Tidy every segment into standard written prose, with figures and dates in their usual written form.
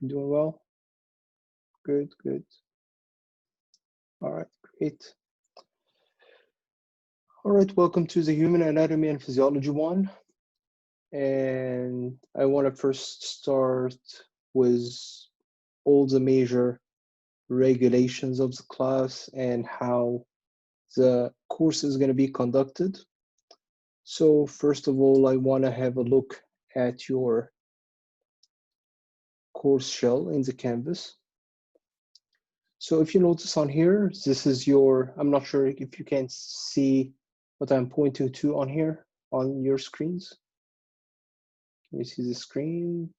You doing well? Good, good. All right, great. All right, welcome to the Human Anatomy and Physiology 1. And I want to first start with all the major regulations of the class and how the course is going to be conducted. So first of all, I want to have a look at your course shell in the Canvas. So if you notice on here, this is your, I'm not sure if you can see what I'm pointing to on here on your screens. Can you see the screen?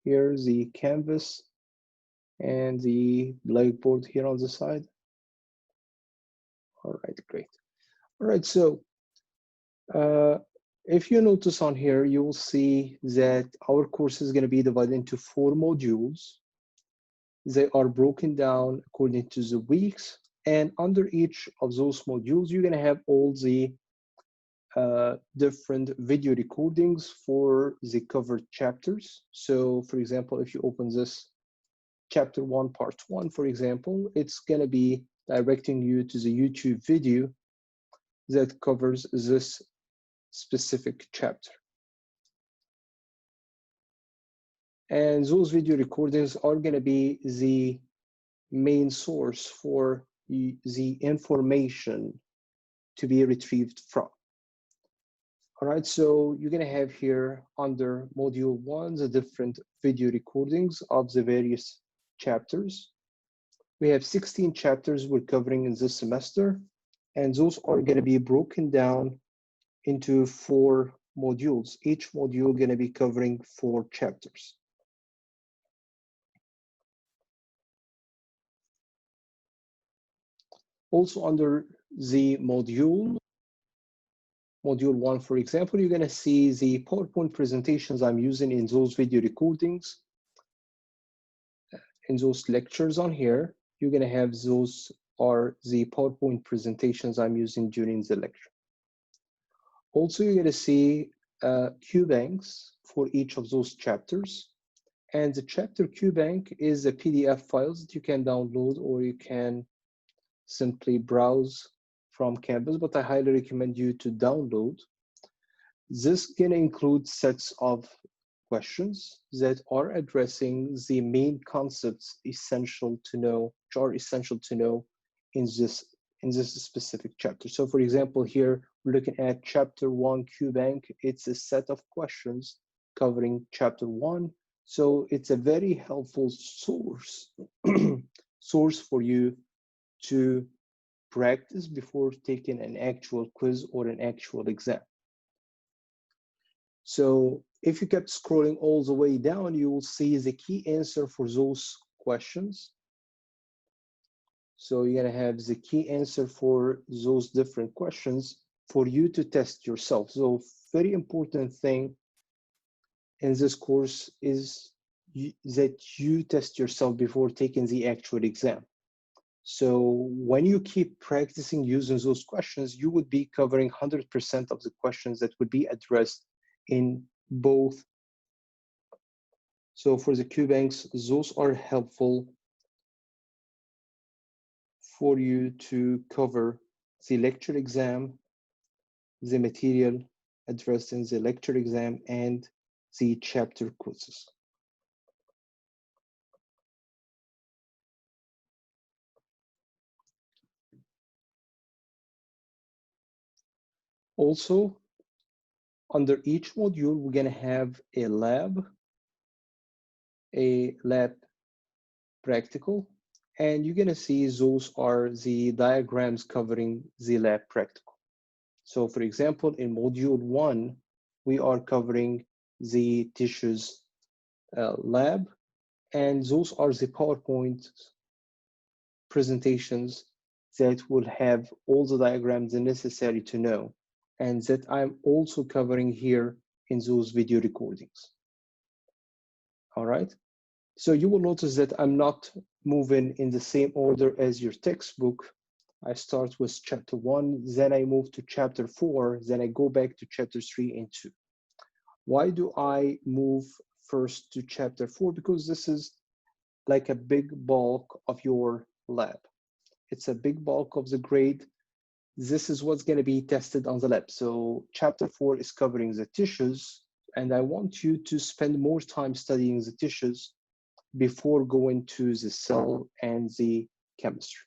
Here's the Canvas and the blackboard here on the side. All right, great. All right, so if you notice on here, you will see that our course is going to be divided into 4 modules. They are broken down according to the weeks, and under each of those modules, you're going to have all the different video recordings for the covered chapters. So for example, if you open this chapter 1 part 1, for example, it's going to be directing you to the YouTube video that covers this specific chapter. And those video recordings are going to be the main source for the information to be retrieved from. All right, so you're going to have here under module 1 the different video recordings of the various chapters. We have 16 chapters we're covering in this semester, and those are going to be broken down into 4 modules. Each module going to be covering 4 chapters. Also under the module 1, for example, you're going to see the PowerPoint presentations I'm using in those video recordings. In those lectures on here, you're going to have those are the PowerPoint presentations I'm using during the lecture. Also, you're going to see Q banks for each of those chapters. And the chapter Q bank is a PDF files that you can download or you can simply browse from Canvas, but I highly recommend you to download. This can include sets of questions that are addressing the main concepts essential to know, which are essential to know in this specific chapter. So for example, here we're looking at chapter 1 Q bank. It's a set of questions covering chapter 1. So it's a very helpful source for you to practice before taking an actual quiz or an actual exam. So if you kept scrolling all the way down, you will see the key answer for those questions. So you're going to have the key answer for those different questions for you to test yourself. So very important thing in this course is that you test yourself before taking the actual exam. So when you keep practicing using those questions, you would be covering 100% of the questions that would be addressed in both. So for the Q banks, those are helpful for you to cover the lecture exam, the material addressed in the lecture exam, and the chapter quizzes. Also, under each module, we're going to have a lab practical, and you're going to see those are the diagrams covering the lab practical. So for example, in module 1, we are covering the tissues lab, and those are the PowerPoint presentations that will have all the diagrams necessary to know, and that I'm also covering here in those video recordings. All right. So you will notice that I'm not moving in the same order as your textbook. I start with chapter 1, then I move to chapter 4, then I go back to chapter 3 and 2. Why do I move first to chapter 4 because this is like a big bulk of your lab. It's a big bulk of the grade. This is what's going to be tested on the lab. So chapter 4 is covering the tissues, and I want you to spend more time studying the tissues before going to the cell and the chemistry,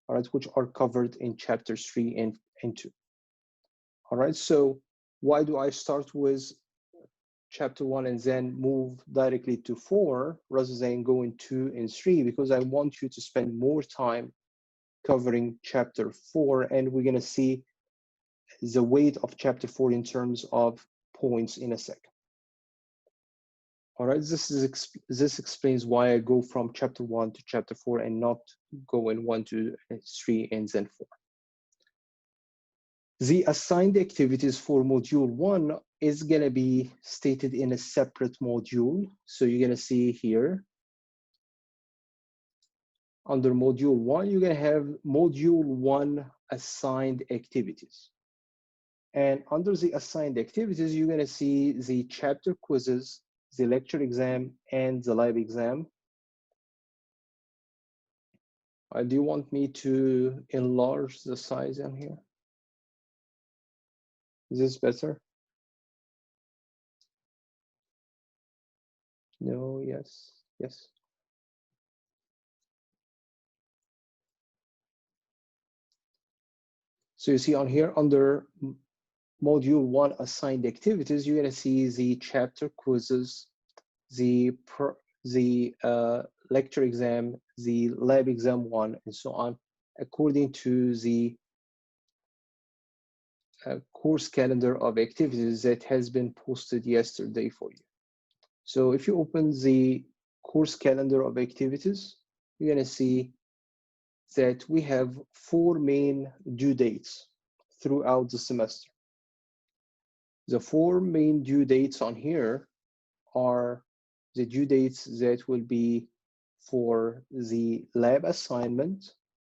all right, which are covered in chapters 3 and 2. All right, so why do I start with chapter 1 and then move directly to 4 rather than going 2 and 3? Because I want you to spend more time covering chapter 4, and we're going to see the weight of chapter 4 in terms of points in a second. All right, this explains why I go from chapter 1 to chapter 4 and not go in 1 to 3 and then 4. The assigned activities for module 1 is going to be stated in a separate module. So you're going to see here under module 1, you're going to have module 1 assigned activities. And under the assigned activities, you're going to see the chapter quizzes, the lecture exam, and the lab exam. Do you want me to enlarge the size in here? Is this better? No, yes, yes. So you see on here under module 1 assigned activities, you're going to see the chapter quizzes, the lecture exam, the lab exam 1, and so on, according to the course calendar of activities that has been posted yesterday for you. So if you open the course calendar of activities, you're going to see that we have 4 main due dates throughout the semester. The 4 main due dates on here are the due dates that will be for the lab assignment,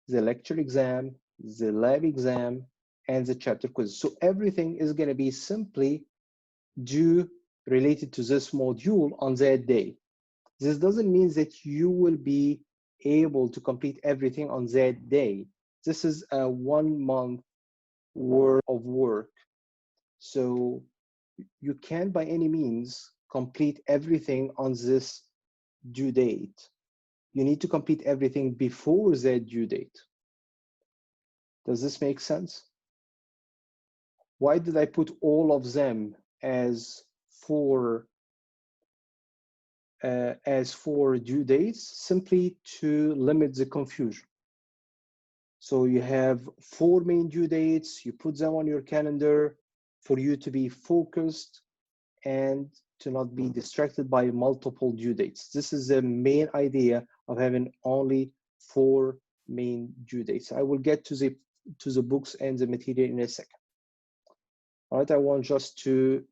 the lecture exam, the lab exam, and the chapter quiz. So everything is going to be simply due related to this module on that day. This doesn't mean that you will be able to complete everything on that day. This is a 1 month worth of work. So you can't by any means complete everything on this due date. You need to complete everything before that due date. Does this make sense? Why did I put all of them as 4 due dates? Simply to limit the confusion. So you have 4 main due dates, you put them on your calendar for you to be focused and to not be distracted by multiple due dates. This is the main idea of having only 4 main due dates. I will get to the books and the material in a second. All right, I want just to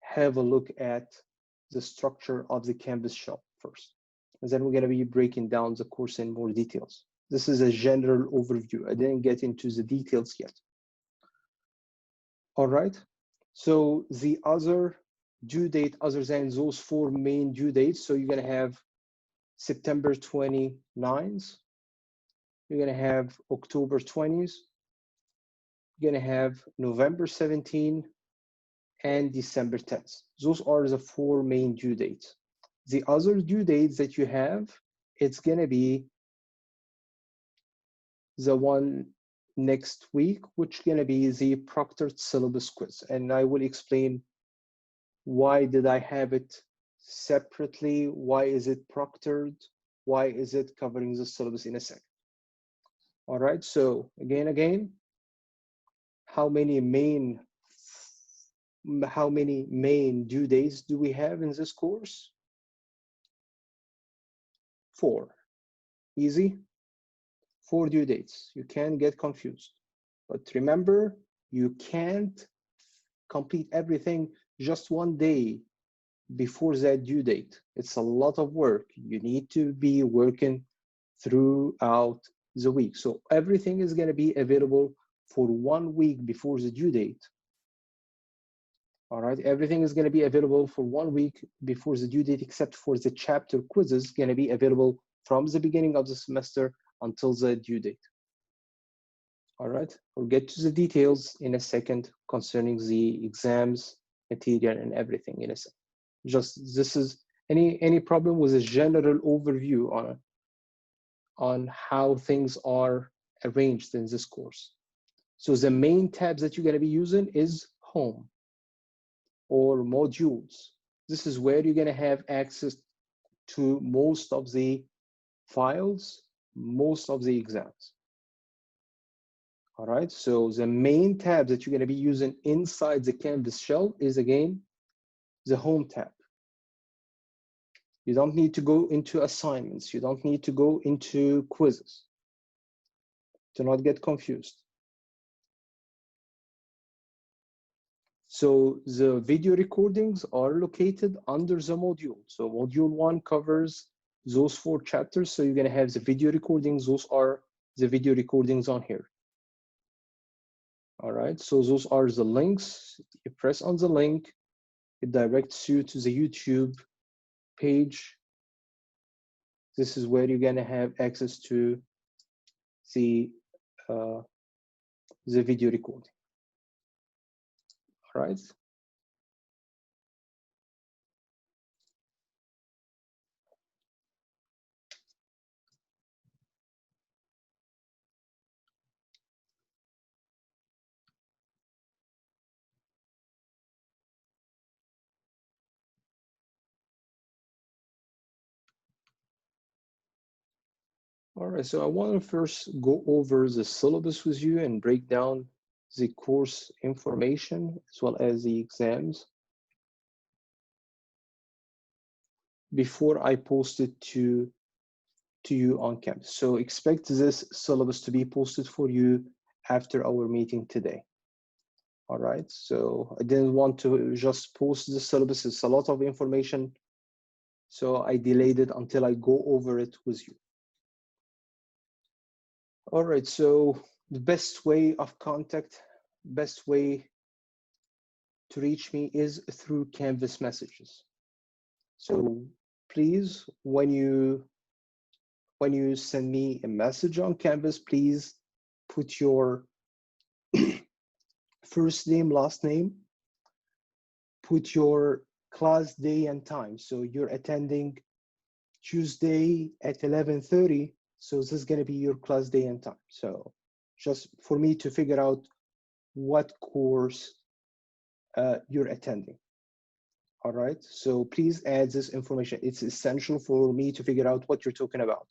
have a look at the structure of the Canvas shell first. And then we're going to be breaking down the course in more details. This is a general overview. I didn't get into the details yet. All right, so the other due date other than those 4 main due dates, so you're going to have September 29th, you're going to have October 20th, you're going to have November 17th, and December 10th. Those are the 4 main due dates. The other due dates that you have, it's going to be the one next week, which is going to be the proctored syllabus quiz. And I will explain why did I have it separately, why is it proctored, why is it covering the syllabus in a second. All right, so again, how many main due dates do we have in this course? 4. Easy. 4 due dates. You can't get confused. But remember, you can't complete everything just one day before that due date. It's a lot of work. You need to be working throughout the week. So everything is going to be available for 1 week before the due date. All right, everything is going to be available for 1 week before the due date, except for the chapter quizzes, going to be available from the beginning of the semester until the due date. All right, we'll get to the details in a second concerning the exams, material, and everything in a second. Just this is any problem with a general overview on how things are arranged in this course. So the main tabs that you're going to be using is home or modules. This is where you're going to have access to most of the files, most of the exams. All right, so the main tab that you're going to be using inside the Canvas shell is, again, the home tab. You don't need to go into assignments. You don't need to go into quizzes. Do not get confused. So the video recordings are located under the module. So module 1 covers those 4 chapters. So you're going to have the video recordings. Those are the video recordings on here. All right, so those are the links. You press on the link, it directs you to the YouTube page. This is where you're going to have access to the video recording. All right. All right, so I want to first go over the syllabus with you and break down the course information as well as the exams before I post it to you on campus. So expect this syllabus to be posted for you after our meeting today. All right, so I didn't want to just post the syllabus. It's a lot of information, so I delayed it until I go over it with you. All right, so the best way of contact, best way to reach me is through Canvas messages. So please, when you send me a message on Canvas, please put your first name, last name, put your class day and time. So you're attending Tuesday at 11:30. So this is going to be your class day and time. So just for me to figure out what course you're attending. All right, so please add this information. It's essential for me to figure out what you're talking about.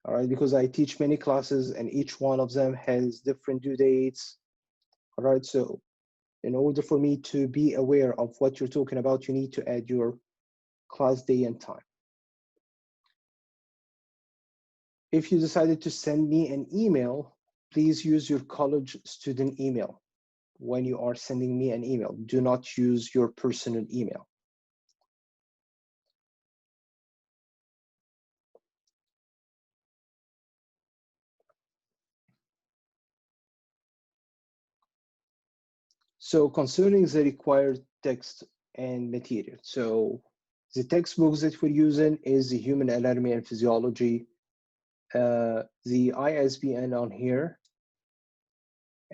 All right, because I teach many classes and each one of them has different due dates. All right, so in order for me to be aware of what you're talking about, you need to add your class day and time. If you decided to send me an email, please use your college student email. When you are sending me an email, do not use your personal email. So concerning the required text and material, so the textbooks that we're using is the Human Anatomy and Physiology, the ISBN on here,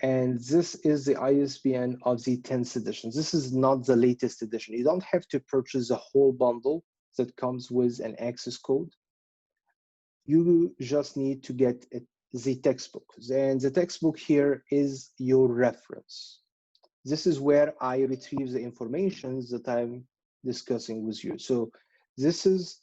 and this is the ISBN of the 10th edition. This is not the latest edition. You don't have to purchase the whole bundle that comes with an access code. You just need to get the textbook, and the textbook here is your reference. This is where I retrieve the information that I'm discussing with you. So this is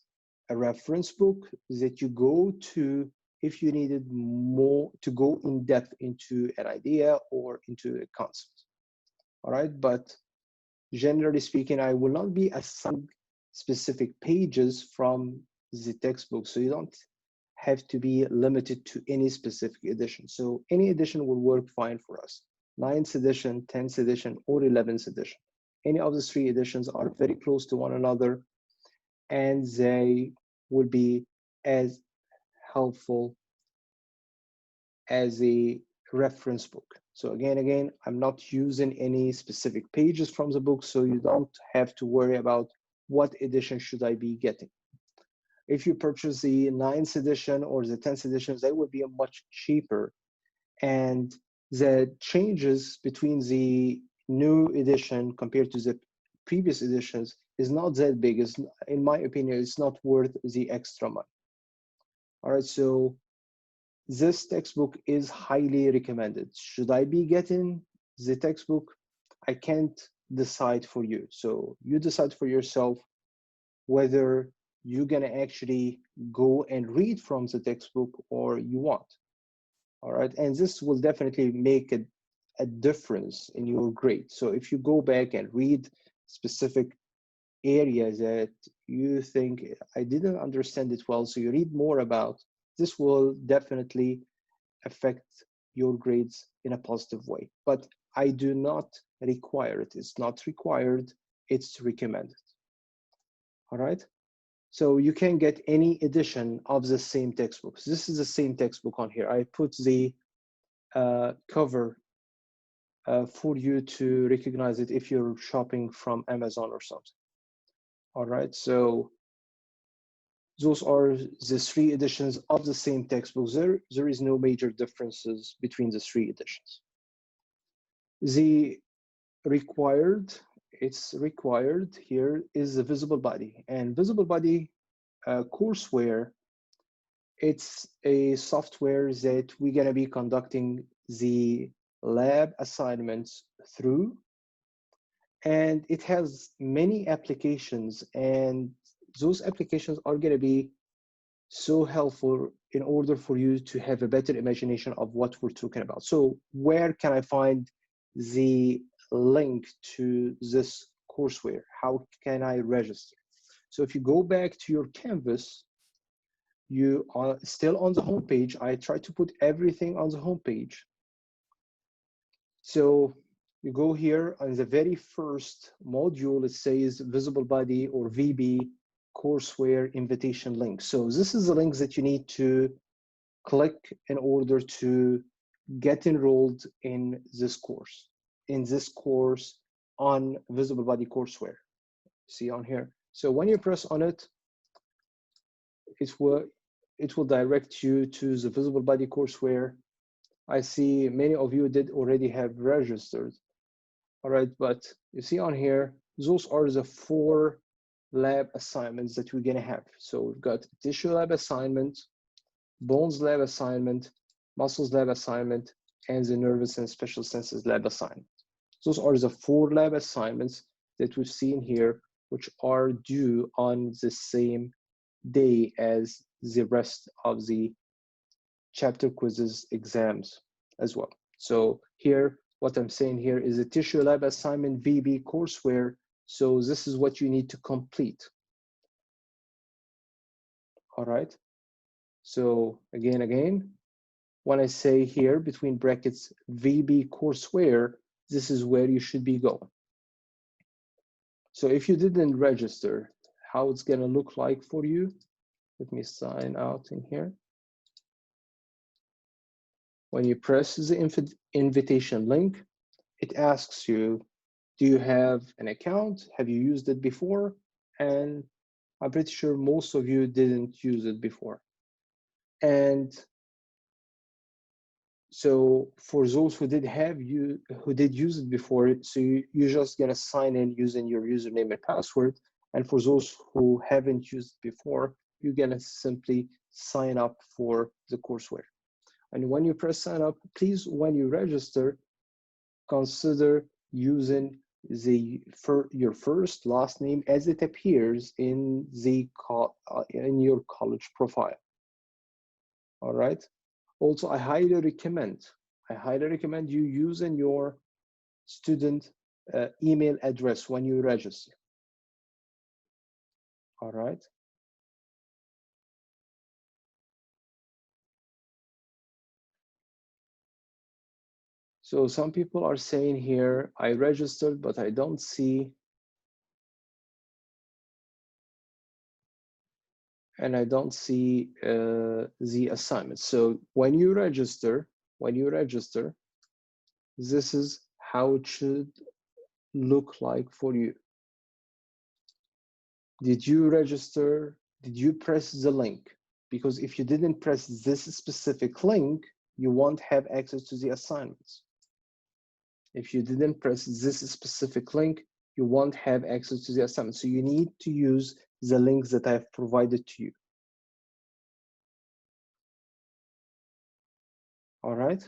a reference book that you go to if you needed more to go in depth into an idea or into a concept. All right, but generally speaking, I will not be assigning specific pages from the textbook. So you don't have to be limited to any specific edition. So any edition will work fine for us. 9th edition, 10th edition, or 11th edition. Any of the 3 editions are very close to one another, and they will be as helpful as a reference book. So again, I'm not using any specific pages from the book, so you don't have to worry about what edition should I be getting. If you purchase the 9th edition or the 10th edition, they will be much cheaper. And the changes between the new edition compared to the previous editions is not that big. In my opinion, it's not worth the extra money. All right, so this textbook is highly recommended. Should I be getting the textbook? I can't decide for you. So you decide for yourself whether you're gonna actually go and read from the textbook or you want. All right, and this will definitely make a difference in your grade. So if you go back and read specific areas that you think I didn't understand it well, so you read more about, this will definitely affect your grades in a positive way. But I do not require it. It's not required, it's recommended. All right. So you can get any edition of the same textbooks. This is the same textbook on here. I put the cover for you to recognize it if you're shopping from Amazon or something. All right, so those are the 3 editions of the same textbooks. There is no major differences between the 3 editions. The it's required here is the visible body, and visible body courseware, it's a software that we're going to be conducting the lab assignments through, and it has many applications, and those applications are going to be so helpful in order for you to have a better imagination of what we're talking about. So where can I find the link to this courseware? How can I register? So if you go back to your Canvas, you are still on the homepage. I try to put everything on the homepage. So you go here on the very first module, it says visible body or VB courseware invitation link. So this is the link that you need to click in order to get enrolled in this course on visible body courseware. See on here. So when you press on it, it will direct you to the visible body courseware. I see many of you did already have registered. All right, but you see on here, those are the 4 lab assignments that we're gonna have. So we've got tissue lab assignment, bones lab assignment, muscles lab assignment, and the nervous and special senses lab assignment. Those are the 4 lab assignments that we've seen here, which are due on the same day as the rest of the chapter quizzes exams as well. So here, what I'm saying here is a tissue lab assignment VB courseware. So this is what you need to complete. All right. So again, when I say here between brackets VB courseware, this is where you should be going. So if you didn't register, how it's gonna look like for you? Let me sign out in here. When you press the invitation link, it asks you, do you have an account? Have you used it before? And I'm pretty sure most of you didn't use it before. And so for those who did use it before, so you're just gonna sign in using your username and password. And for those who haven't used it before, you're gonna simply sign up for the courseware. And when you press sign up, please, when you register, consider using your first last name as it appears in your college profile. All right. Also, I highly recommend you using your student email address when you register. All right. So some people are saying here, I registered, but I don't see, the assignment. So when you register, this is how it should look like for you. Did you register? Did you press the link? Because if you didn't press this specific link, you won't have access to the assignments. If you didn't press this specific link, you won't have access to the assignment. So you need to use the links that I've provided to you. All right.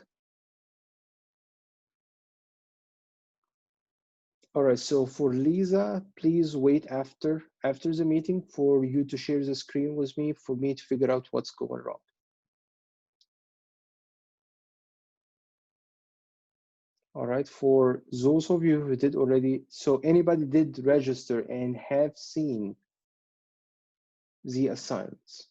All right, so for Lisa, please wait after the meeting for you to share the screen with me for me to figure out what's going wrong. All right, for those of you who did already, so anybody did register and have seen the assignments?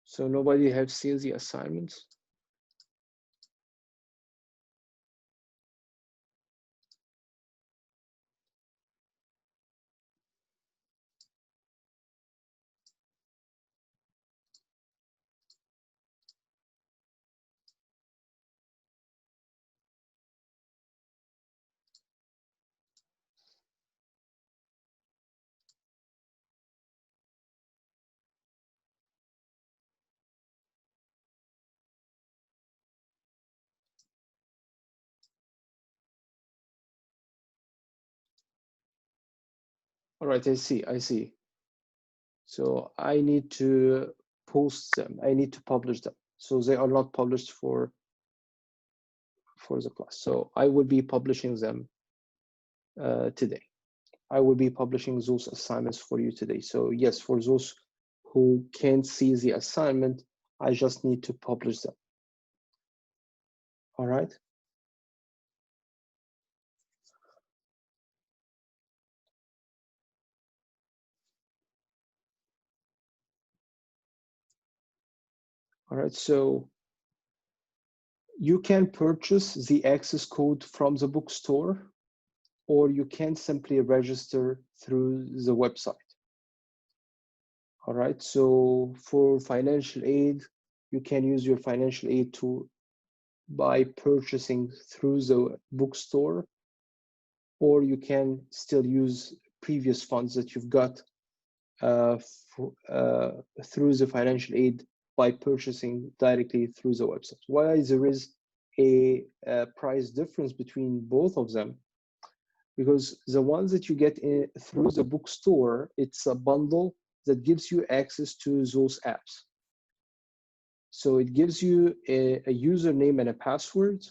So nobody have seen the assignments? All right, I see. So I need to post them. I need to publish them. So they are not published for the class. So I will be publishing them today. I will be publishing those assignments for you today. So yes, for those who can't see the assignment, I just need to publish them. All right. All right, so you can purchase the access code from the bookstore, or you can simply register through the website. All right, so for financial aid, you can use your financial aid to by purchasing through the bookstore, or you can still use previous funds that you've got through the financial aid by purchasing directly through the website. Why there is a price difference between both of them? Because the ones that you get through the bookstore, it's a bundle that gives you access to those apps. So it gives you a username and a password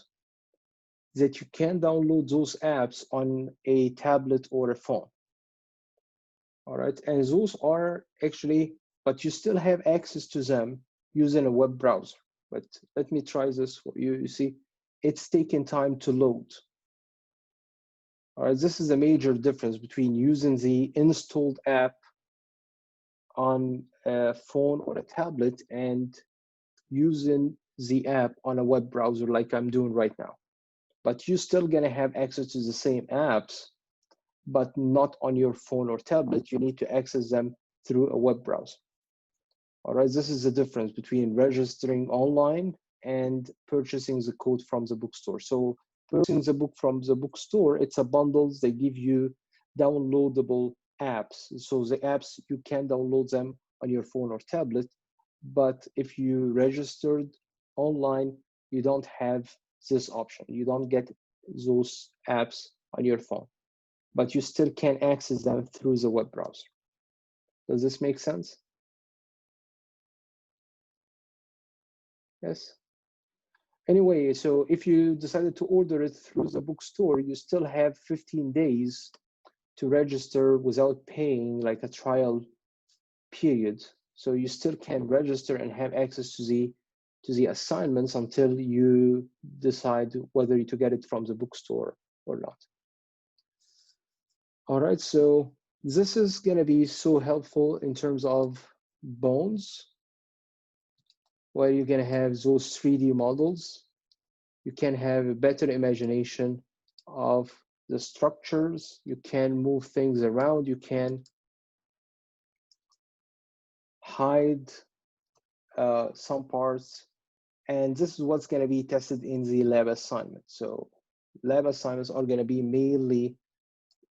that you can download those apps on a tablet or a phone. All right, and those are actually, but you still have access to them using a web browser. But let me try this for you. You see, it's taking time to load. All right, this is a major difference between using the installed app on a phone or a tablet and using the app on a web browser like I'm doing right now. But you're still gonna have access to the same apps, but not on your phone or tablet. You need to access them through a web browser. All right, this is the difference between registering online and purchasing the code from the bookstore. So purchasing the book from the bookstore, it's a bundles. They give you downloadable apps. So the apps, you can download them on your phone or tablet. But if you registered online, you don't have this option. You don't get those apps on your phone, but you still can access them through the web browser. Does this make sense? Yes. Anyway, so if you decided to order it through the bookstore, you still have 15 days to register without paying like a trial period. So you still can register and have access to the assignments until you decide whether to get it from the bookstore or not. All right, so this is going to be so helpful in terms of bones, where you're going to have those 3D models. You can have a better imagination of the structures. You can move things around. You can hide some parts, and this is what's going to be tested in the lab assignment. So lab assignments are going to be mainly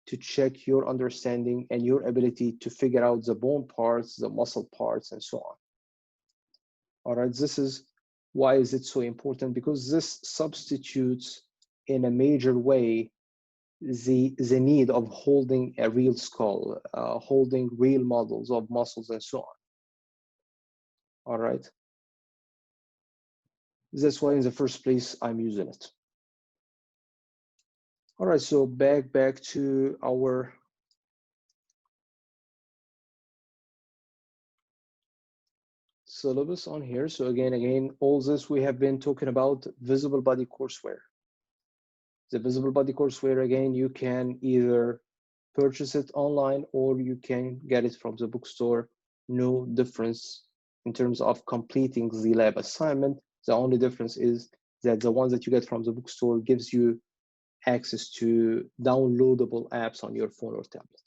to check your understanding and your ability to figure out the bone parts, the muscle parts, and so on. All right, this is why is it so important? Because this substitutes in a major way the need of holding a real skull, holding real models of muscles and so on. All right. That's why in the first place I'm using it. All right, so back to our syllabus on here. So again, all this we have been talking about visible body courseware. The visible body courseware, again, you can either purchase it online or you can get it from the bookstore. No difference in terms of completing the lab assignment. The only difference is that the ones that you get from the bookstore gives you access to downloadable apps on your phone or tablet.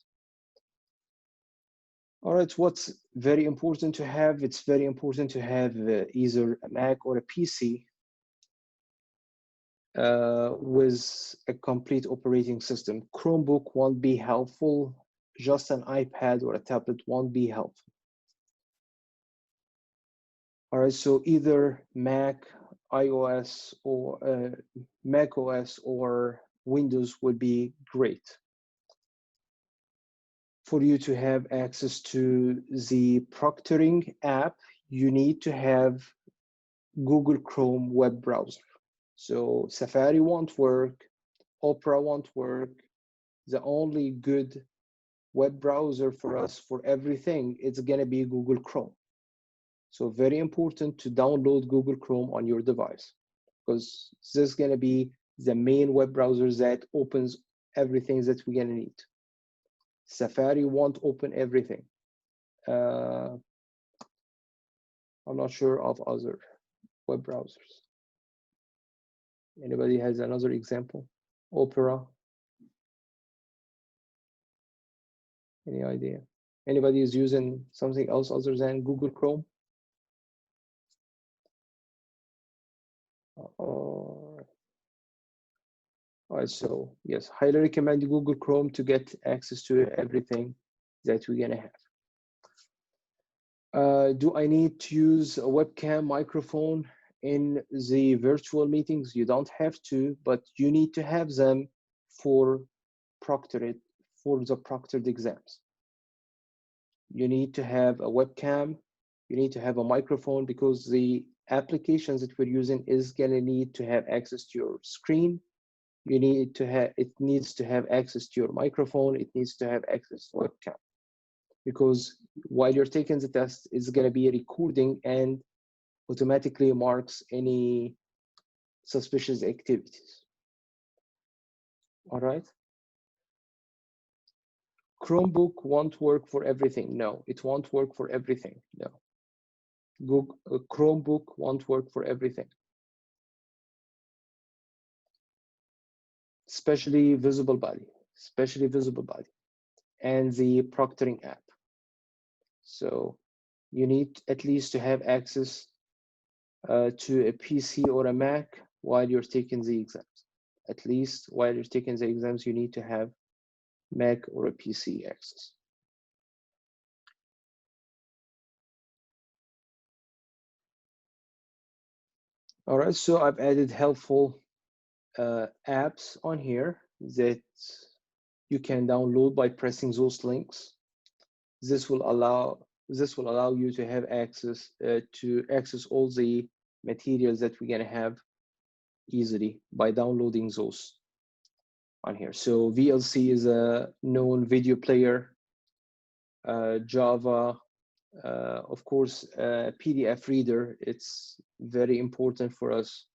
All right, what's very important to have? It's very important to have either a Mac or a PC with a complete operating system. Chromebook won't be helpful. Just an iPad or a tablet won't be helpful. All right, so either Mac, iOS, or Mac OS or Windows would be great for you to have access to the proctoring app. You need to have Google Chrome web browser. So Safari won't work, Opera won't work. The only good web browser for us for everything, it's gonna be Google Chrome. So very important to download Google Chrome on your device, because this is gonna be the main web browser that opens everything that we're gonna need. Safari won't open everything. I'm not sure of other web browsers. Anybody has another example? Opera? Any idea? Anybody is using something else other than Google Chrome? All right, so yes, highly recommend Google Chrome to get access to everything that we're gonna have. Do I need to use a webcam microphone in the virtual meetings? You don't have to, but you need to have them for the proctored exams. You need to have a webcam, you need to have a microphone, because the applications that we're using is gonna need to have access to your screen. It needs to have access to your microphone, it needs to have access to webcam. Because while you're taking the test, it's gonna be recording and automatically marks any suspicious activities. All right. Chromebook won't work for everything. No, it won't work for everything. No. Chromebook won't work for everything. Especially visible body, and the proctoring app. So you need at least to have access to a PC or a Mac while you're taking the exams. At least while you're taking the exams, you need to have Mac or a PC access. All right, so I've added helpful apps on here that you can download by pressing those links. This will allow you to have access to access all the materials that we're gonna have easily by downloading those on here. So VLC is a known video player, Java, of course, PDF reader. It's very important for us.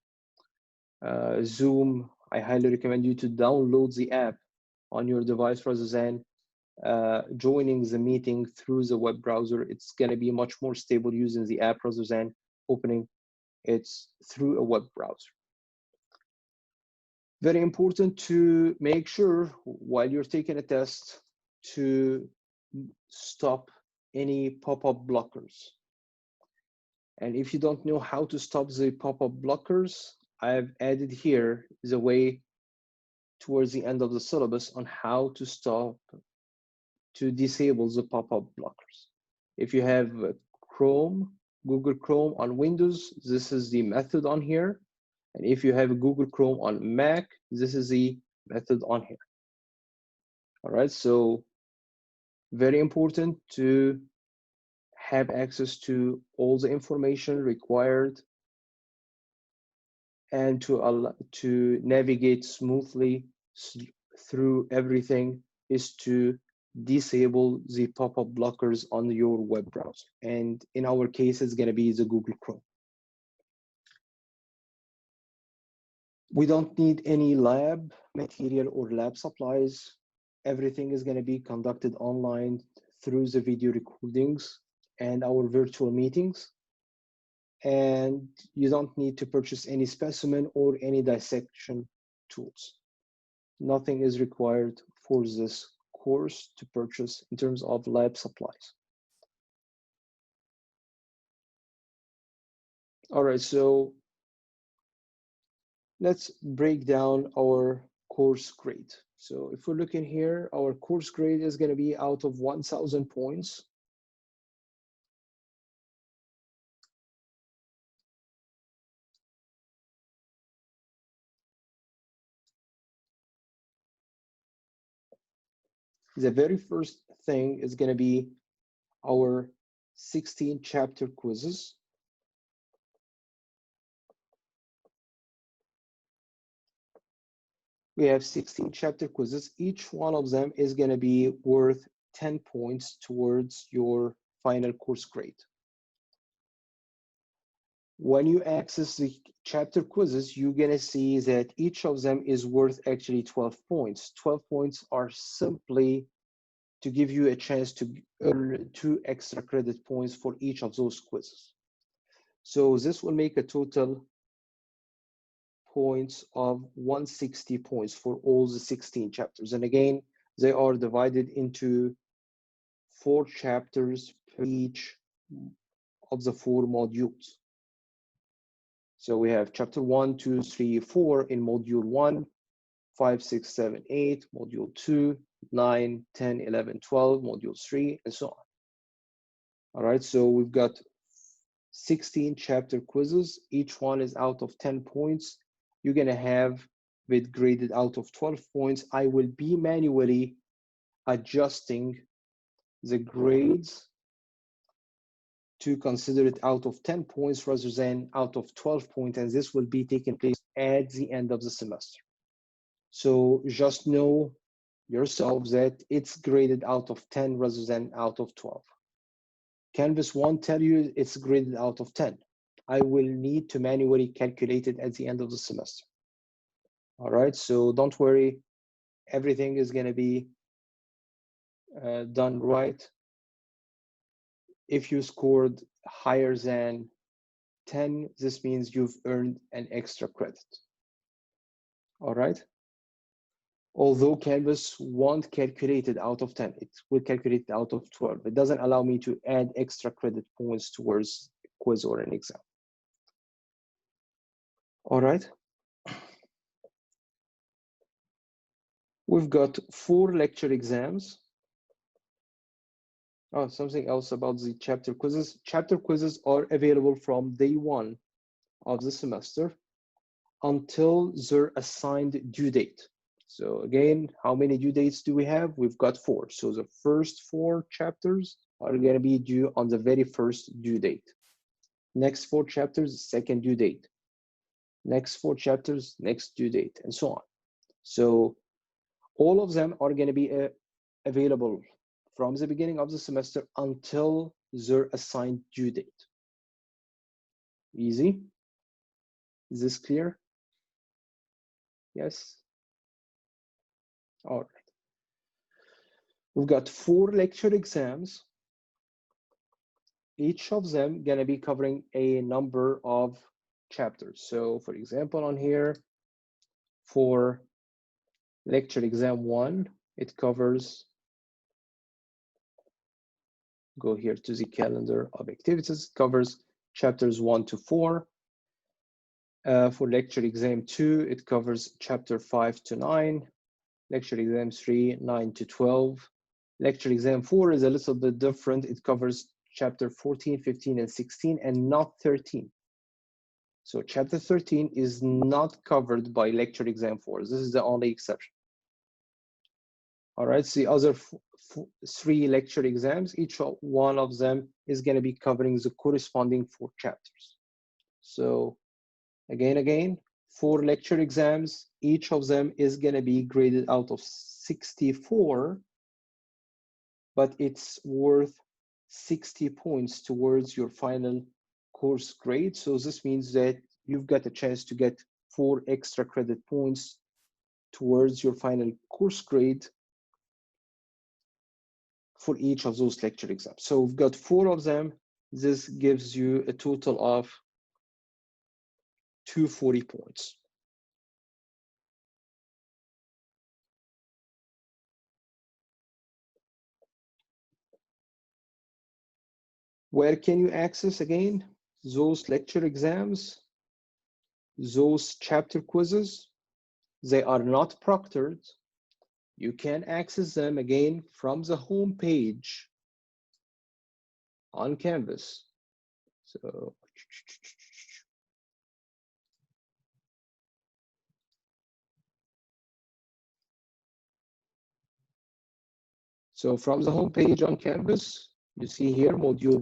Zoom, I highly recommend you to download the app on your device rather than joining the meeting through the web browser. It's going to be much more stable using the app rather than opening it through a web browser. Very important to make sure while you're taking a test to stop any pop-up blockers. And if you don't know how to stop the pop-up blockers, I've added here the way towards the end of the syllabus on how to disable the pop-up blockers. If you have Google Chrome on Windows, this is the method on here. And if you have Google Chrome on Mac, this is the method on here. All right, so very important to have access to all the information required and to navigate smoothly through everything is to disable the pop-up blockers on your web browser. And in our case, it's going to be the Google Chrome. We don't need any lab material or lab supplies. Everything is going to be conducted online through the video recordings and our virtual meetings. And you don't need to purchase any specimen or any dissection tools. Nothing is required for this course to purchase in terms of lab supplies. All right, so let's break down our course grade. So if we're looking here, our course grade is going to be out of 1,000 points. The very first thing is going to be our 16 chapter quizzes. We have 16 chapter quizzes. Each one of them is going to be worth 10 points towards your final course grade. When you access the chapter quizzes, you're going to see that each of them is worth actually 12 points. 12 points are simply to give you a chance to earn 2 extra credit points for each of those quizzes. So this will make a total points of 160 points for all the 16 chapters. And again, they are divided into 4 chapters per each of the 4 modules. So we have chapter 1, 2, 3, 4 in module 1, 5, 6, 7, 8, module 2, 9, 10, 11, 12, module 3, and so on. All right, so we've got 16 chapter quizzes. Each one is out of 10 points. You're going to have it graded out of 12 points. I will be manually adjusting the grades to consider it out of 10 points rather than out of 12 points, and this will be taking place at the end of the semester. So just know yourself that it's graded out of 10 rather than out of 12. Canvas won't tell you it's graded out of 10. I will need to manually calculate it at the end of the semester. All right, so don't worry, everything is going to be done right. If you scored higher than 10, this means you've earned an extra credit. All right. Although Canvas won't calculate it out of 10, it will calculate it out of 12. It doesn't allow me to add extra credit points towards a quiz or an exam. All right. We've got 4 lecture exams. Oh, something else about the chapter quizzes. Chapter quizzes are available from day 1 of the semester until their assigned due date. So again, how many due dates do we have? We've got 4. So the first 4 chapters are going to be due on the very first due date. Next 4 chapters, second due date. Next 4 chapters, next due date, and so on. So all of them are going to be available from the beginning of the semester until their assigned due date. Easy? Is this clear? Yes? All right. We've got 4 lecture exams. Each of them gonna be covering a number of chapters. So for example, on here, for lecture exam 1, it covers go here to the calendar of activities. It covers chapters 1 to 4. For lecture exam 2, it covers chapter 5 to 9. Lecture exam 3, 9 to 12. Lecture exam 4 is a little bit different. It covers chapter 14, 15, and 16, and not 13. So chapter 13 is not covered by lecture exam 4. This is the only exception. All right, so the other 3 lecture exams, each one of them is going to be covering the corresponding 4 chapters. So again, 4 lecture exams, each of them is going to be graded out of 64, but it's worth 60 points towards your final course grade. So this means that you've got a chance to get 4 extra credit points towards your final course grade for each of those lecture exams. So we've got 4 of them. This gives you a total of 240 points. Where can you access again those lecture exams, those chapter quizzes? They are not proctored. You can access them again from the home page on Canvas. So from the home page on Canvas, you see here module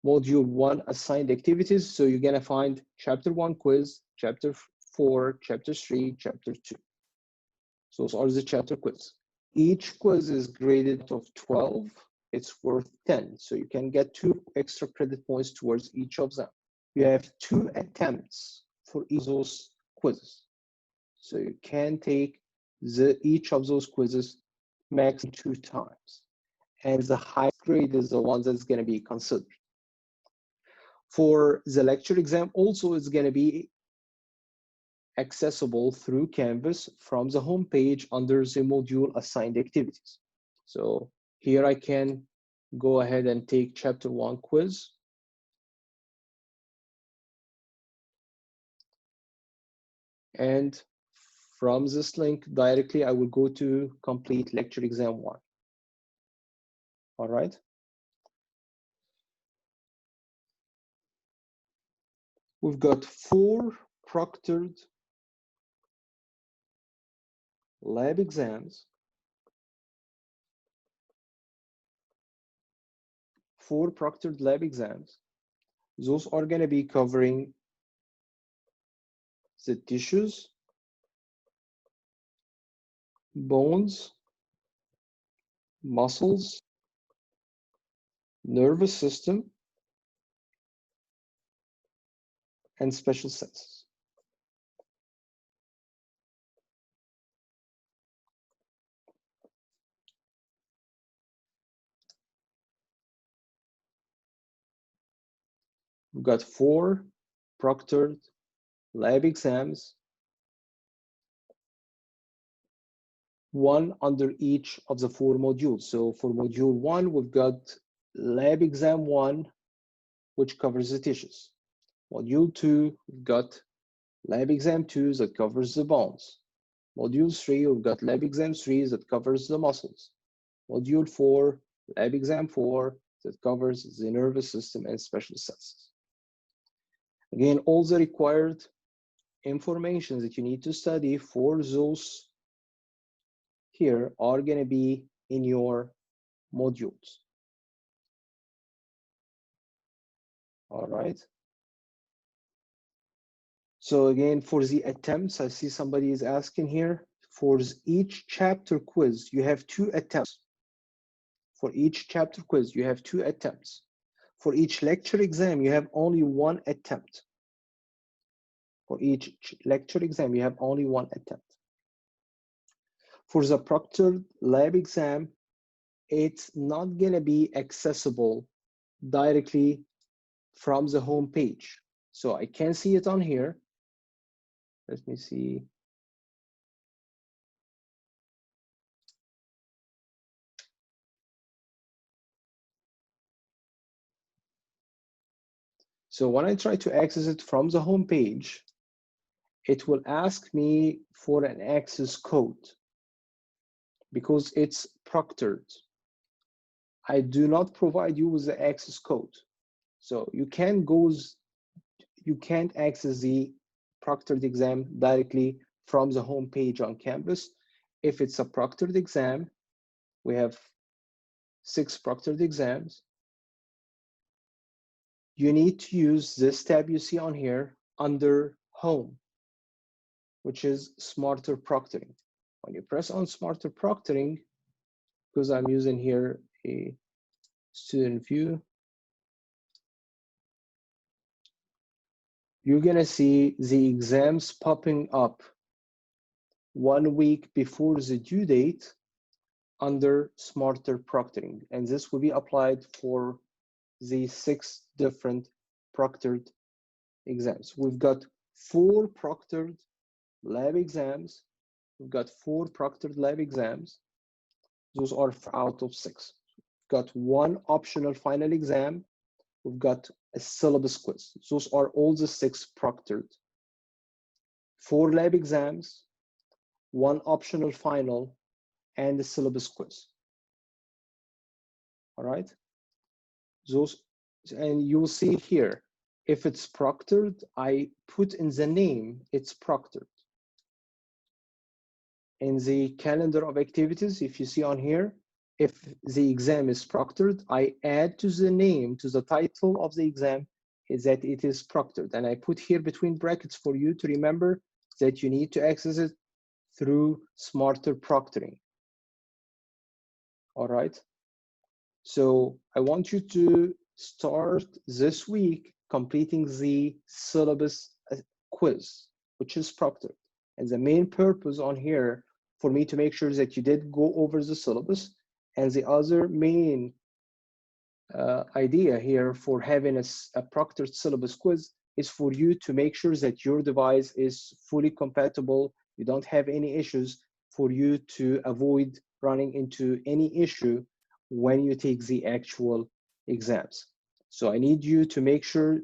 1 assigned activities. So you're gonna find chapter 1 quiz, chapter 4, chapter 3, chapter 2. So those are the chapter quiz. Each quiz is graded out of 12. It's worth 10. So you can get 2 extra credit points towards each of them. You have 2 attempts for each of those quizzes. So you can take each of those quizzes max 2 times. And the highest grade is the one that's going to be considered. For the lecture exam, also it's going to be accessible through Canvas from the home page under the module assigned activities. So here I can go ahead and take chapter 1 quiz. And from this link directly, I will go to complete lecture exam 1. All right. We've got 4 proctored lab exams, 4 proctored lab exams. Those are going to be covering the tissues, bones, muscles, nervous system, and special senses. We've got 4 proctored lab exams, 1 under each of the 4 modules. So for module 1, we've got lab exam 1, which covers the tissues. Module 2, we've got lab exam 2 that covers the bones. Module 3, we've got lab exam 3 that covers the muscles. Module 4, lab exam 4 that covers the nervous system and special senses. Again, all the required information that you need to study for those here are going to be in your modules. All right. So again, for the attempts, I see somebody is asking here, for each chapter quiz, you have 2 attempts. For each chapter quiz, you have 2 attempts. For each lecture exam, you have only 1 attempt. For each lecture exam, you have only 1 attempt. For the proctored lab exam, it's not going to be accessible directly from the home page. So I can see it on here. Let me see. So when I try to access it from the home page, it will ask me for an access code because it's proctored. I do not provide you with the access code. So you can't access the proctored exam directly from the home page on campus. If it's a proctored exam, we have 6 proctored exams. You need to use this tab you see on here under Home, which is Smarter Proctoring. When you press on Smarter Proctoring, because I'm using here a student view, you're gonna see the exams popping up 1 week before the due date under Smarter Proctoring. And this will be applied for the 6 different proctored exams. We've got 4 proctored lab exams. We've got 4 proctored lab exams. Those are out of 6. We've got 1 optional final exam. We've got a syllabus quiz. Those are all the 6 proctored. 4 lab exams, 1 optional final, and the syllabus quiz. All right. Those, and you'll see here, if it's proctored, I put in the name, it's proctored. In the calendar of activities, if you see on here, if the exam is proctored, I add to the name, to the title of the exam, is that it is proctored. And I put here between brackets for you to remember that you need to access it through Smarter Proctoring. All right. So I want you to start this week completing the syllabus quiz, which is proctored. And the main purpose on here for me to make sure that you did go over the syllabus. And the other main idea here for having a proctored syllabus quiz is for you to make sure that your device is fully compatible. You don't have any issues, for you to avoid running into any issue when you take the actual exams. So I need you to make sure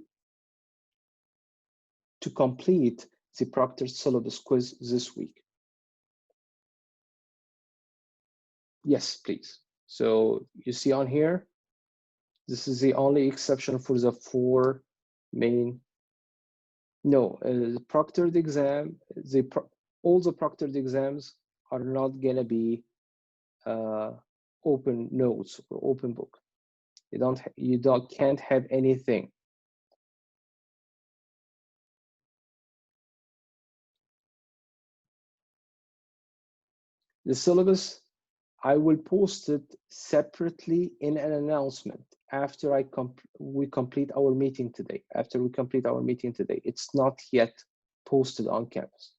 to complete the proctored syllabus quiz this week. Yes, please. So you see on here, this is the only exception for the 4 main. No, the proctored exam, all the proctored exams are not gonna be open notes or open book. You can't have anything. The syllabus, I will post it separately in an announcement after we complete our meeting today. After we complete our meeting today, it's not yet posted on campus.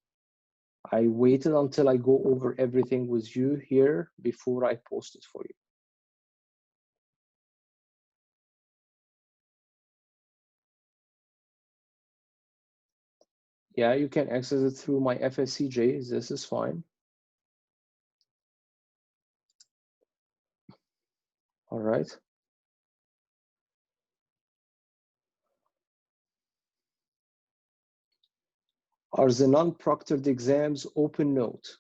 I waited until I go over everything with you here before I post it for you. Yeah, you can access it through my FSCJ. This is fine. All right. Are the non-proctored exams open note?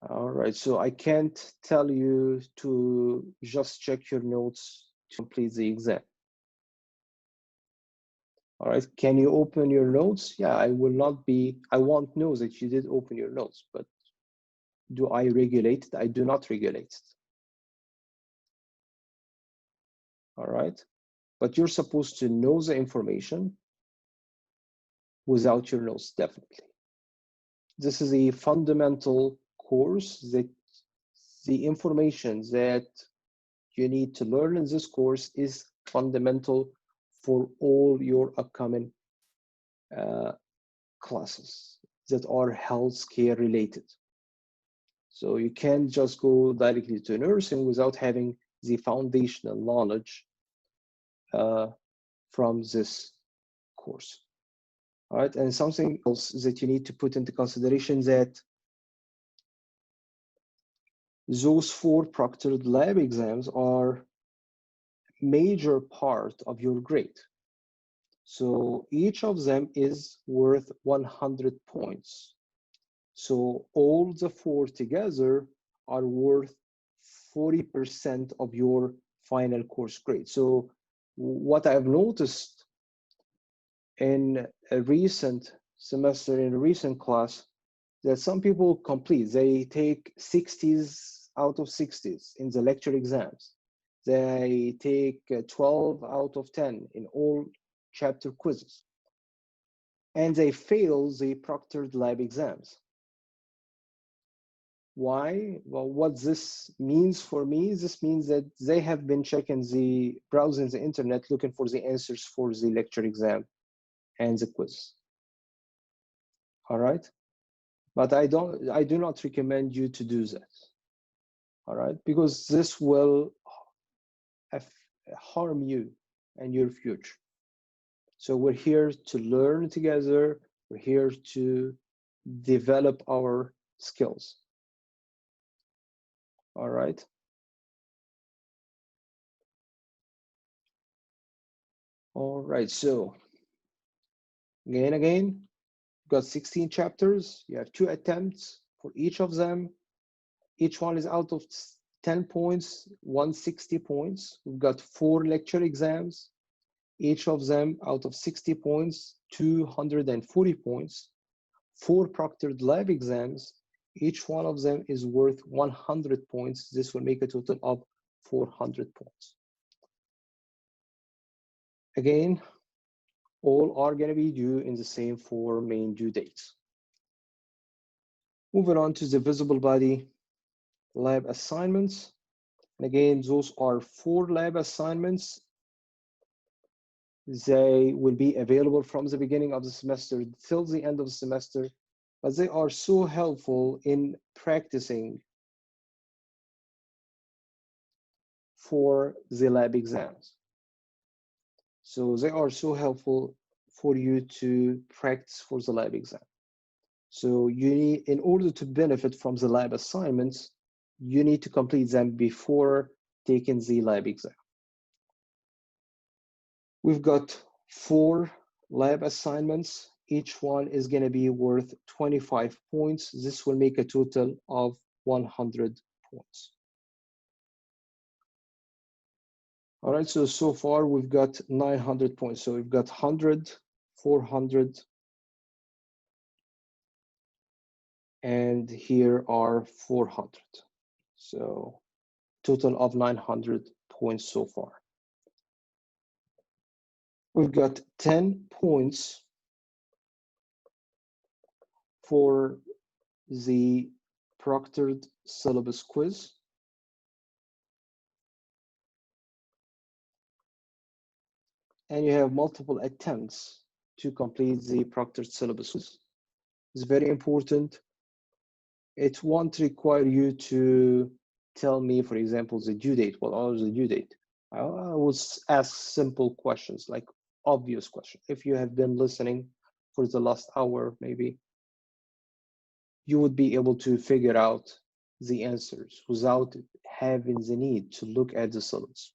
All right, so I can't tell you to just check your notes to complete the exam. All right, can you open your notes? Yeah, I won't know that you did open your notes, but do I regulate it? I do not regulate it. All right, but you're supposed to know the information without your notes, definitely. This is a fundamental course that the information that you need to learn in this course is fundamental for all your upcoming classes that are healthcare related. So you can't just go directly to nursing without having the foundational knowledge from this course. All right, and something else that you need to put into consideration, that those 4 proctored lab exams are major part of your grade. So each of them is worth 100 points. So all the four together are worth 40% of your final course grade. So what I've noticed in a recent semester, in a recent class, that some people complete, they take 60s out of 60s in the lecture exams. They take 12 out of 10 in all chapter quizzes. And they fail the proctored lab exams. Why? Well, what this means for me, this means that they have been browsing the internet looking for the answers for the lecture exam and the quiz. All right? But I do not recommend you to do that. All right? Because this will harm you and your future. So we're here to learn together. We're here to develop our skills. All right. All right. So again, you've got 16 chapters. You have 2 attempts for each of them. Each one is out of 10 points, 160 points. We've got 4 lecture exams. Each of them out of 60 points, 240 points. 4 proctored lab exams. Each one of them is worth 100 points. This will make a total of 400 points. Again, all are going to be due in the same 4 main due dates. Moving on to the visible body lab assignments. And again, those are 4 lab assignments. They will be available from the beginning of the semester till the end of the semester, but they are so helpful in practicing for the lab exams. So they are so helpful for you to practice for the lab exam. So you need, in order to benefit from the lab assignments, you need to complete them before taking the lab exam. We've got 4 lab assignments. Each one is going to be worth 25 points. This will make a total of 100 points. All right, so far we've got 900 points. So we've got 100, 400, and here are 400. So total of 900 points so far. We've got 10 points for the proctored syllabus quiz. And you have multiple attempts to complete the proctored syllabus quiz. It's very important. It won't require you to tell me, for example, the due date. What is the due date? I would ask simple questions, like obvious questions. If you have been listening for the last hour, maybe, you would be able to figure out the answers without having the need to look at the syllabus.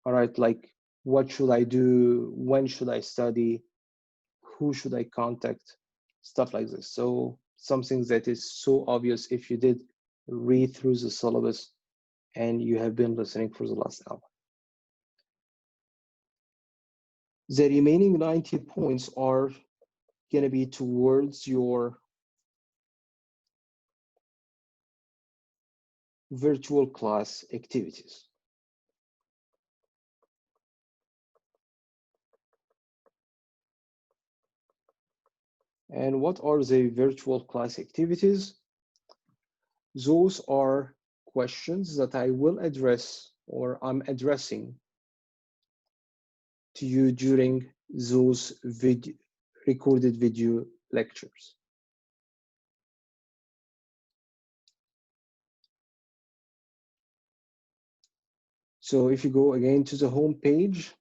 All right, like what should I do? When should I study? Who should I contact? Stuff like this. So something that is so obvious if you did read through the syllabus and you have been listening for the last hour. The remaining 90 points are going to be towards your virtual class activities. And what are the virtual class activities? Those are questions that I will address, or I'm addressing to you during those recorded video lectures. So if you go again to the home page,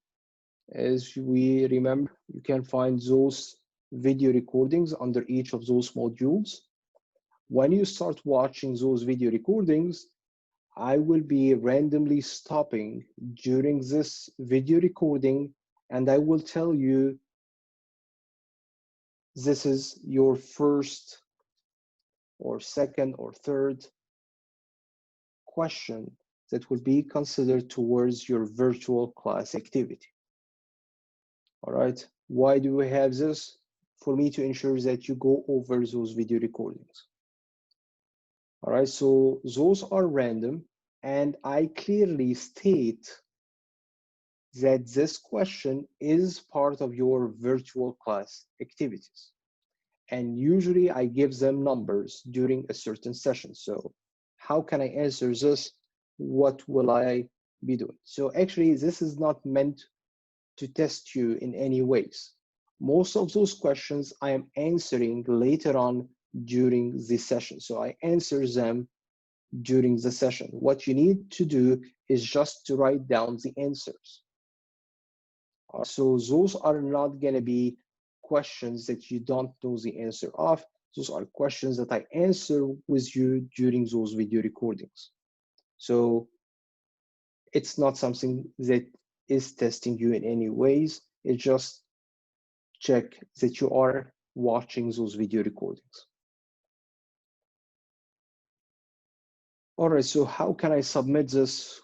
as we remember, you can find those video recordings under each of those modules. When you start watching those video recordings, I will be randomly stopping during this video recording and I will tell you this is your first or second or third question that will be considered towards your virtual class activity. All right, why do we have this? For me to ensure that you go over those video recordings. All right, so those are random, and I clearly state that this question is part of your virtual class activities. And usually I give them numbers during a certain session. So how can I answer this? What will I be doing? So actually, this is not meant to test you in any ways. Most of those questions I am answering later on during the session. So I answer them during the session. What you need to do is just to write down the answers. So those are not going to be questions that you don't know the answer of. Those are questions that I answer with you during those video recordings. So it's not something that is testing you in any ways. It just check that you are watching those video recordings. All right, so how can I submit this?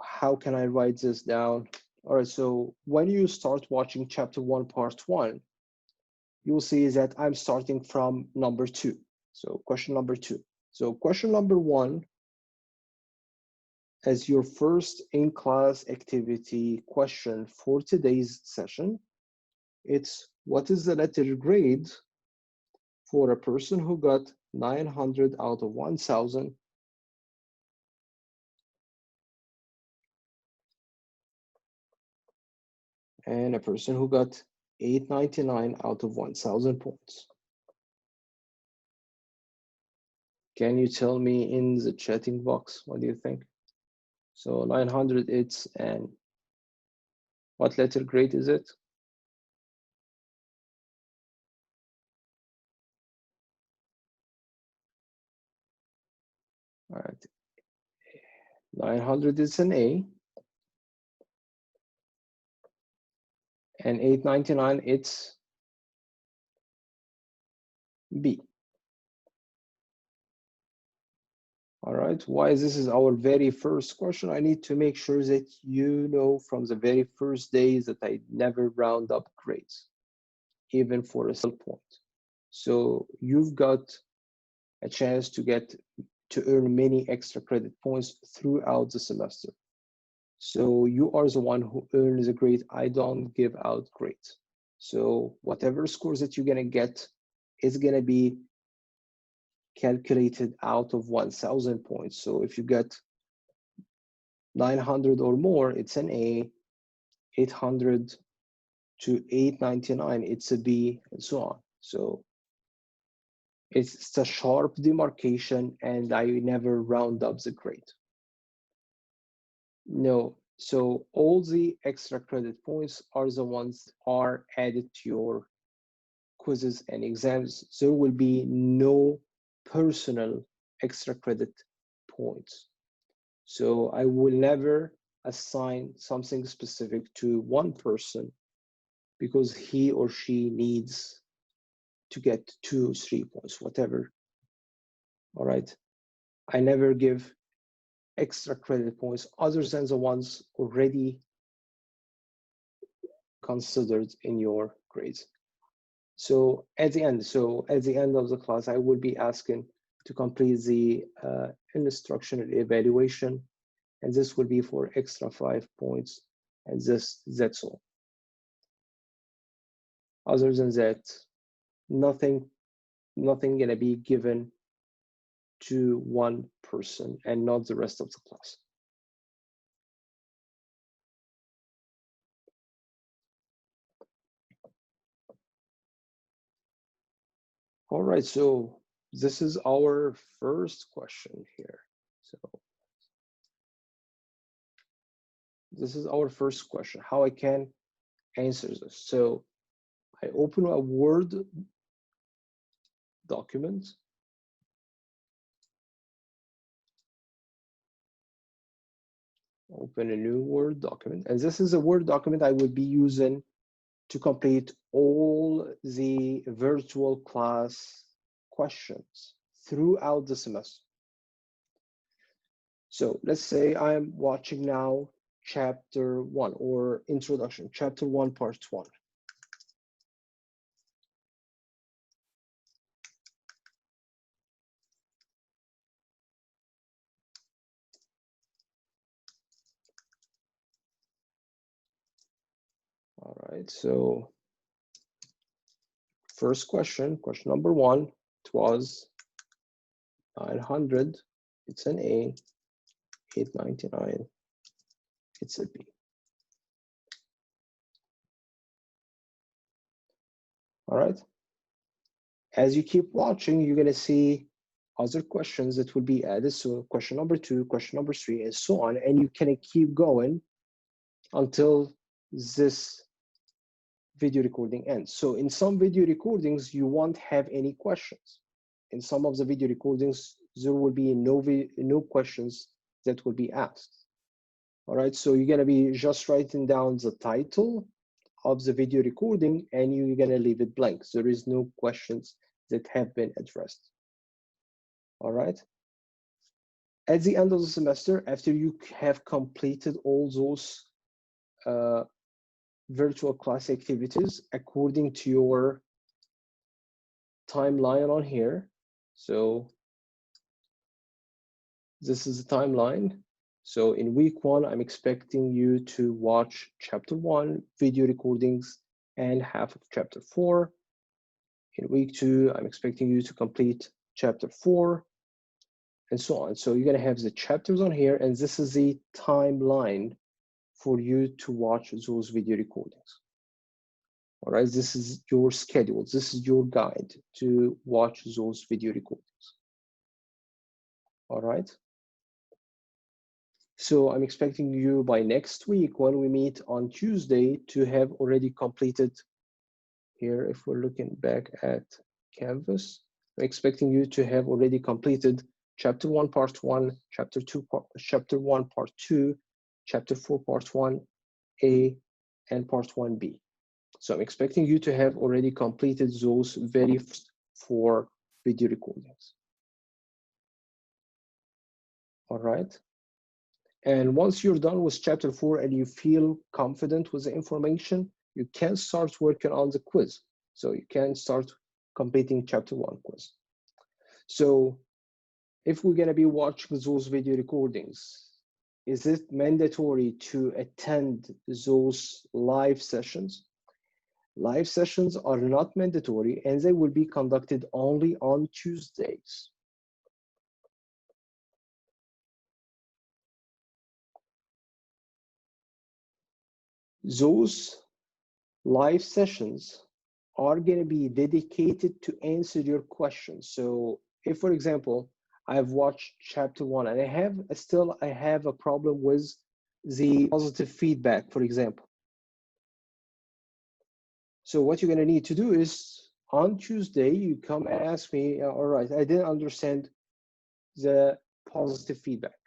How can I write this down? All right, so when you start watching chapter 1, part 1, you'll see that I'm starting from number 2. So question number 2. So question number 1, as your first in-class activity question for today's session, it's what is the letter grade for a person who got 900 out of 1,000 and a person who got 899 out of 1,000 points. Can you tell me in the chatting box, what do you think? So 900, it's, and what letter grade is it? All right, 900 is an A, and 899, it's B. All right, why this is our very first question? I need to make sure that you know from the very first days that I never round up grades, even for a single point. So you've got a chance to earn many extra credit points throughout the semester. So you are the one who earns the grade. I don't give out grades. So whatever scores that you're gonna get is gonna be calculated out of 1,000 points. So if you get 900 or more, it's an A, 800 to 899, it's a B, and so on. So it's a sharp demarcation, and I never round up the grade. No, so all the extra credit points are the ones that are added to your quizzes and exams. There will be no personal extra credit points. So I will never assign something specific to one person because he or she needs to get 2, 3 points, whatever. All right. I never give extra credit points other than the ones already considered in your grades. So at the end of the class, I will be asking to complete the instructional evaluation, and this will be for extra 5 points, and that's all. Other than that, nothing gonna be given to one person and not the rest of the class. All right, so this is our first question here. So this is our first question, how I can answer this. So I open a Word document. Open a new Word document. And this is a Word document I will be using to complete all the virtual class questions throughout the semester. So let's say I'm watching now chapter 1 or introduction, chapter 1, part 1. All right, so first question number 1, it was 900, it's an A, 899, it's a B. All right, as you keep watching, you're gonna see other questions that will be added. So question number 2, question number 3, and so on, and you can keep going until this video recording ends. So in some video recordings, you won't have any questions. In some of the video recordings, there will be no questions that will be asked. All right, so you're gonna be just writing down the title of the video recording and you're gonna leave it blank. There is no questions that have been addressed. All right. At the end of the semester, after you have completed all those virtual class activities according to your timeline on here. So this is the timeline. So in week 1, I'm expecting you to watch chapter 1 video recordings and half of chapter 4. In week 2, I'm expecting you to complete chapter 4 and so on. So you're gonna have the chapters on here, and this is the timeline for you to watch those video recordings. All right, this is your schedule. This is your guide to watch those video recordings. All right. So I'm expecting you by next week when we meet on Tuesday to have already completed here. If we're looking back at Canvas, I'm expecting you to have already completed chapter 1, part 1, chapter 1, part 2, chapter 4, part 1A, and part 1B. So I'm expecting you to have already completed those very 4 video recordings. All right. And once you're done with chapter 4 and you feel confident with the information, you can start working on the quiz. So you can start completing chapter 1 quiz. So if we're gonna be watching those video recordings, is it mandatory to attend those live sessions? Live sessions are not mandatory and they will be conducted only on Tuesdays. Those live sessions are going to be dedicated to answer your questions. So if, for example, I've watched chapter 1 and I have a problem with the positive feedback, for example. So what you're going to need to do is on Tuesday, you come and ask me, all right, I didn't understand the positive feedback.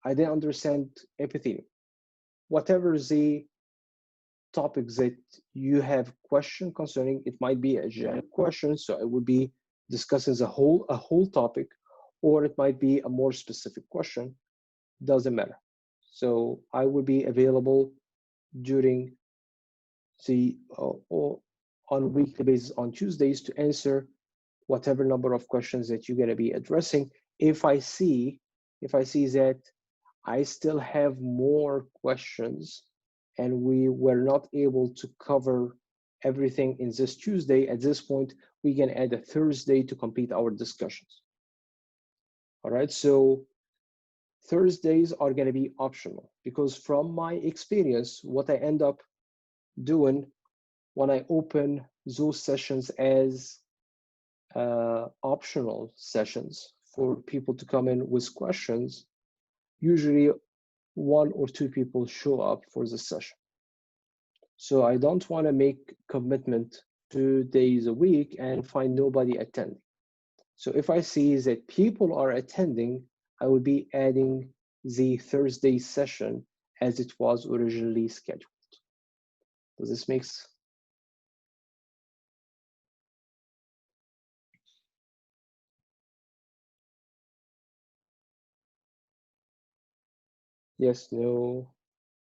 I didn't understand epithelium. Whatever the topics that you have question concerning, it might be a general question, so it would be discussing a whole topic, or it might be a more specific question. Doesn't matter. So I will be available during the on a weekly basis on Tuesdays to answer whatever number of questions that you're going to be addressing. If I see that I still have more questions and we were not able to cover everything in this Tuesday, at this point, we can add a Thursday to complete our discussions. All right, so Thursdays are gonna be optional because from my experience, what I end up doing when I open those sessions as optional sessions for people to come in with questions, usually 1 or 2 people show up for the session. So I don't want to make commitment 2 days a week and find nobody attending. So if I see that people are attending, I will be adding the Thursday session as it was originally scheduled. Does this make sense? Yes, no,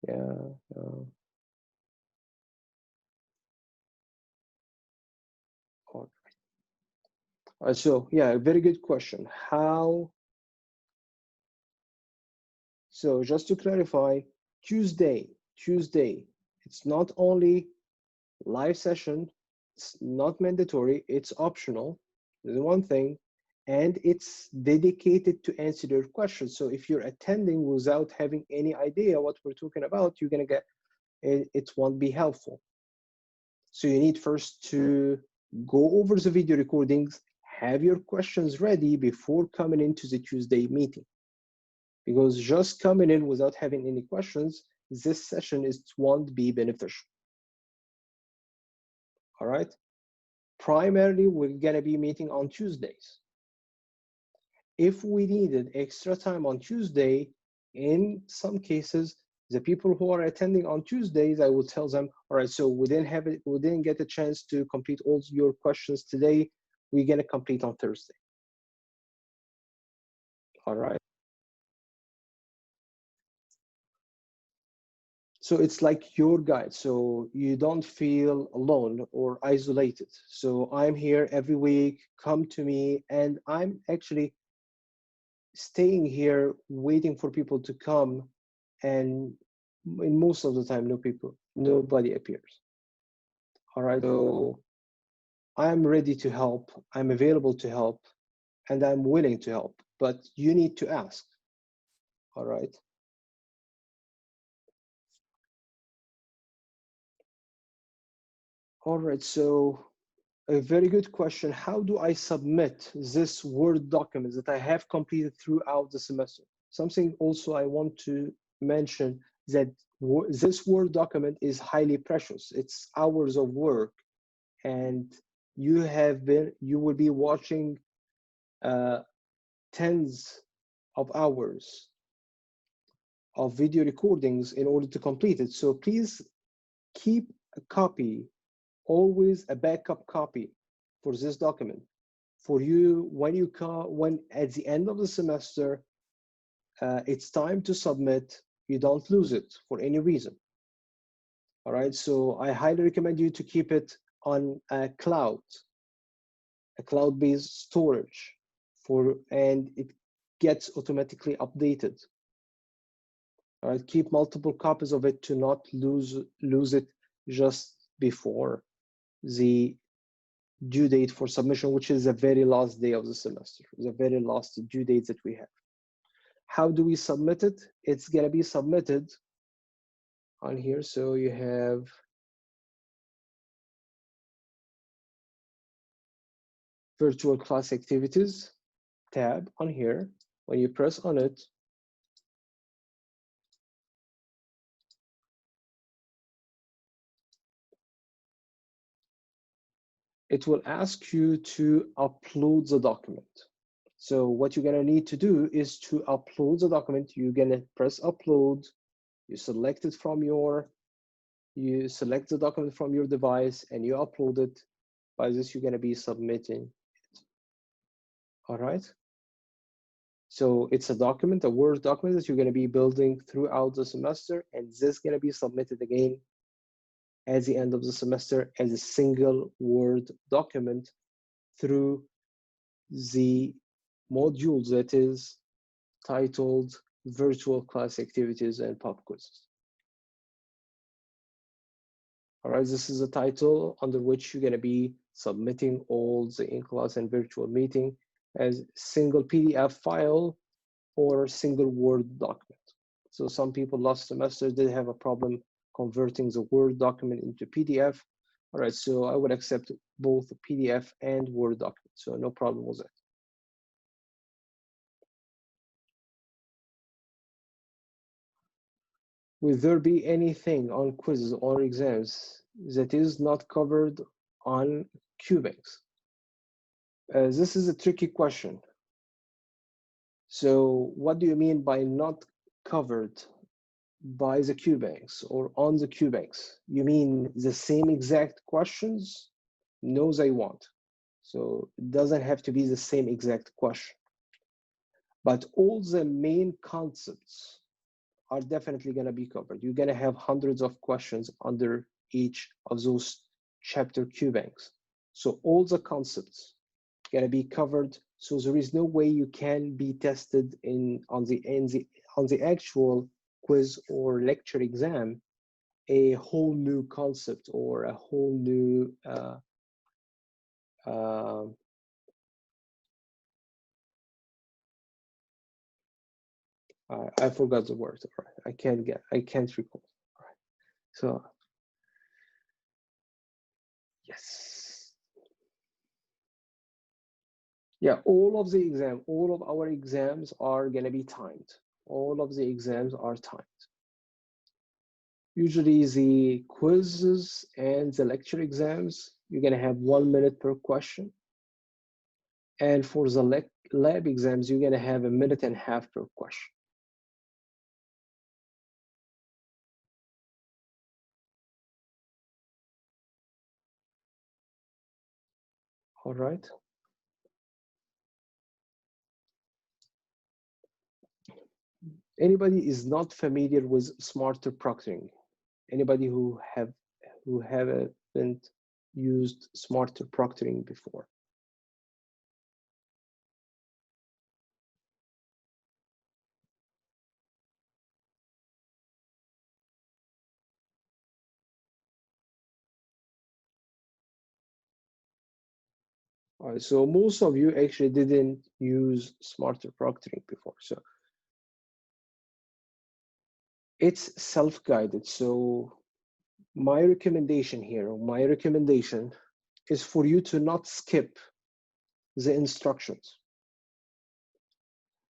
yeah, no. All right, so yeah, very good question. So just to clarify, Tuesday, it's not only live session, it's not mandatory, it's optional. There's one thing, and it's dedicated to answer your questions. So if you're attending without having any idea what we're talking about, you're gonna get it won't be helpful. So you need first to go over the video recordings, have your questions ready before coming into the Tuesday meeting. Because just coming in without having any questions, this session won't be beneficial. All right. Primarily, we're gonna be meeting on Tuesdays. If we needed extra time on Tuesday, in some cases, the people who are attending on Tuesdays, I will tell them, all right, so we didn't get a chance to complete all your questions today. We're gonna complete on Thursday. All right. So it's like your guide, so you don't feel alone or isolated. So I'm here every week, come to me, and I'm actually staying here waiting for people to come, and in most of the time, nobody appears. All right, so I'm ready to help, I'm available to help, and I'm willing to help, but you need to ask. All right. All right, so a very good question. How do I submit this Word document that I have completed throughout the semester? Something also I want to mention that this Word document is highly precious. It's hours of work, and you will be watching tens of hours of video recordings in order to complete it. So please keep a copy, always a backup copy for this document. For you, when at the end of the semester, it's time to submit, you don't lose it for any reason. All right, so I highly recommend you to keep it on a cloud-based storage and it gets automatically updated. All right, keep multiple copies of it to not lose it just before the due date for submission, which is the very last day of the semester, the very last due date that we have. How do we submit it? It's gonna be submitted on here. So you have virtual class activities tab on here. When you press on it, it will ask you to upload the document. So what you're gonna need to do is to upload the document. You're gonna press upload. You select it from you select the document from your device and you upload it. By this, you're gonna be submitting it. All right. So it's a document, a Word document that you're gonna be building throughout the semester, and this is gonna be submitted again at the end of the semester as a single Word document through the module that is titled Virtual Class Activities and Pop Quizzes. All right, this is a title under which you're going to be submitting all the in-class and virtual meeting as single PDF file or single Word document. So some people last semester did have a problem converting the Word document into PDF. All right, so I would accept both PDF and Word document, so no problem with that. Will there be anything on quizzes or exams that is not covered on Cubanks? This is a tricky question. So what do you mean by not covered? by the Q banks or on the Q banks. You mean the same exact questions? No, they won't. So it doesn't have to be the same exact question. But all the main concepts are definitely going to be covered. You're going to have hundreds of questions under each of those chapter Q banks. So all the concepts going to be covered. So there is no way you can be tested on the actual quiz or lecture exam a whole new concept or a whole new I forgot the word. All right. I can't recall. All right. So yes. Yeah, all of our exams are gonna be timed. All of the exams are timed. Usually the quizzes and the lecture exams, you're gonna have 1 minute per question. And for the lab exams, you're gonna have 1.5 minutes per question. All right. Anybody is not familiar with smarter proctoring? Anybody who haven't used smarter proctoring before? All right, so most of you actually didn't use smarter proctoring before. So it's self-guided. So my recommendation is for you to not skip the instructions.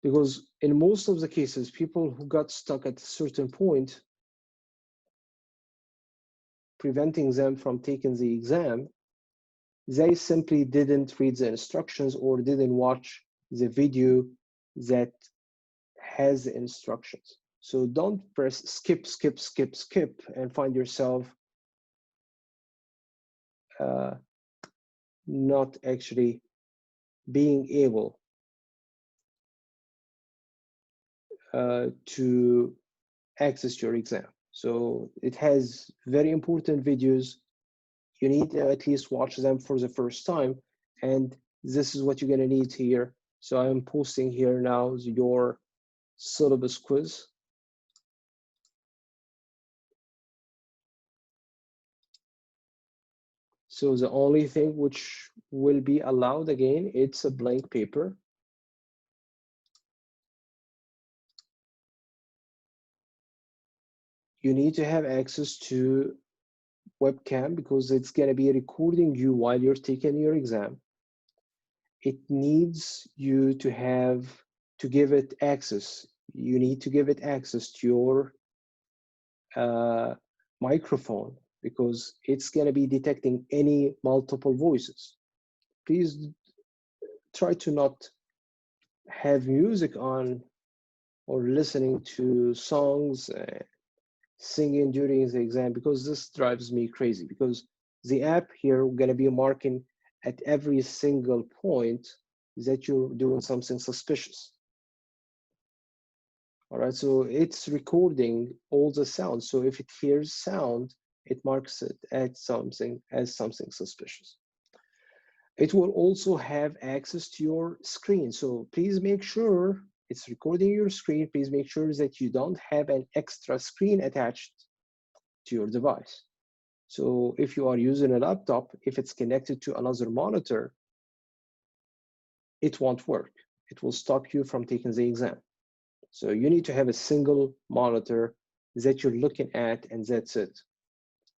Because in most of the cases, people who got stuck at a certain point, preventing them from taking the exam, they simply didn't read the instructions or didn't watch the video that has the instructions. So don't press skip, skip, skip, skip, and find yourself not actually being able to access your exam. So it has very important videos. You need to at least watch them for the first time. And this is what you're going to need here. So I'm posting here now your syllabus quiz. So the only thing which will be allowed again, it's a blank paper. You need to have access to webcam because it's going to be recording you while you're taking your exam. It needs you to give it access. You need to give it access to your microphone because it's going to be detecting any multiple voices. Please try to not have music on or listening to songs, singing during the exam, because this drives me crazy because the app here going to be marking at every single point that you're doing something suspicious. All right, so it's recording all the sounds. So if it hears sound, it marks it as something suspicious. It will also have access to your screen. So please make sure it's recording your screen. Please make sure that you don't have an extra screen attached to your device. So if you are using a laptop, if it's connected to another monitor, it won't work. It will stop you from taking the exam. So you need to have a single monitor that you're looking at, and that's it.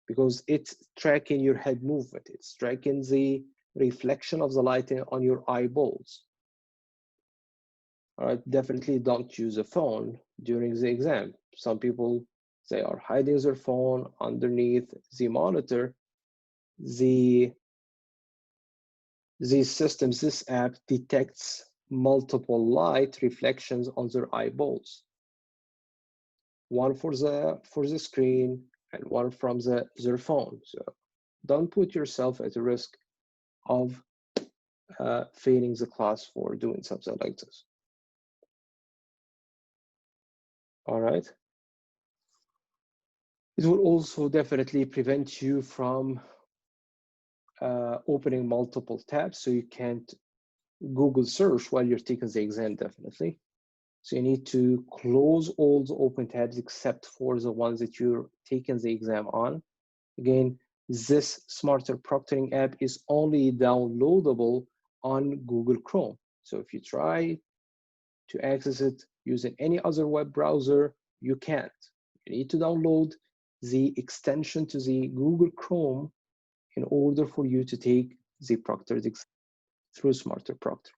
Because it's tracking your head movement. It's tracking the reflection of the light on your eyeballs. All right, definitely don't use a phone during the exam. Some people, they are hiding their phone underneath the monitor. These systems, this app detects multiple light reflections on their eyeballs. one for the screen and one from their phone. So don't put yourself at the risk of failing the class for doing something like this. All right. It will also definitely prevent you from opening multiple tabs, so you can't Google search while you're taking the exam, definitely. So you need to close all the open tabs except for the ones that you're taking the exam on. Again, this Smarter Proctoring app is only downloadable on Google Chrome. So if you try to access it using any other web browser, you can't. You need to download the extension to the Google Chrome in order for you to take the proctored exam through Smarter Proctor.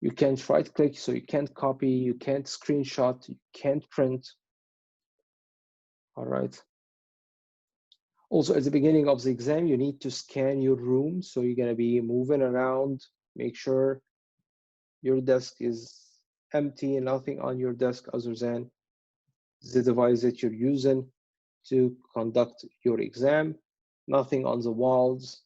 You can't right click, so you can't copy, you can't screenshot, you can't print. All right. Also, at the beginning of the exam, you need to scan your room. So you're going to be moving around, make sure your desk is empty and nothing on your desk other than the device that you're using to conduct your exam, nothing on the walls.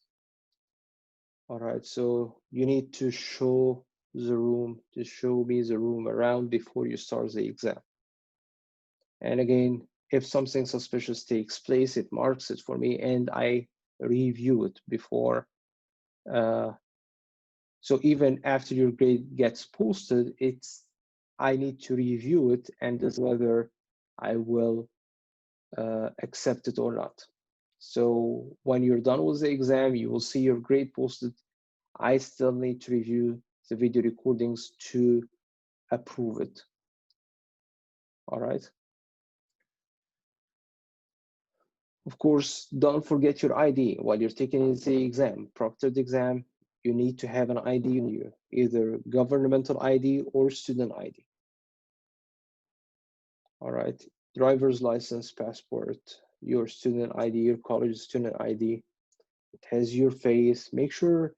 All right, so you need to show the room, to show me the room around before you start the exam. And again, if something suspicious takes place, it marks it for me and I review it before. So even after your grade gets posted, I need to review it and decide whether I will accept it or not. So when you're done with the exam, you will see your grade posted. I still need to review the video recordings to approve it. All right. Of course, don't forget your ID while you're taking the exam, proctored exam. You need to have an ID on you, either governmental ID or student ID. All right, driver's license, passport, your student ID, your college student ID. It has your face. Make sure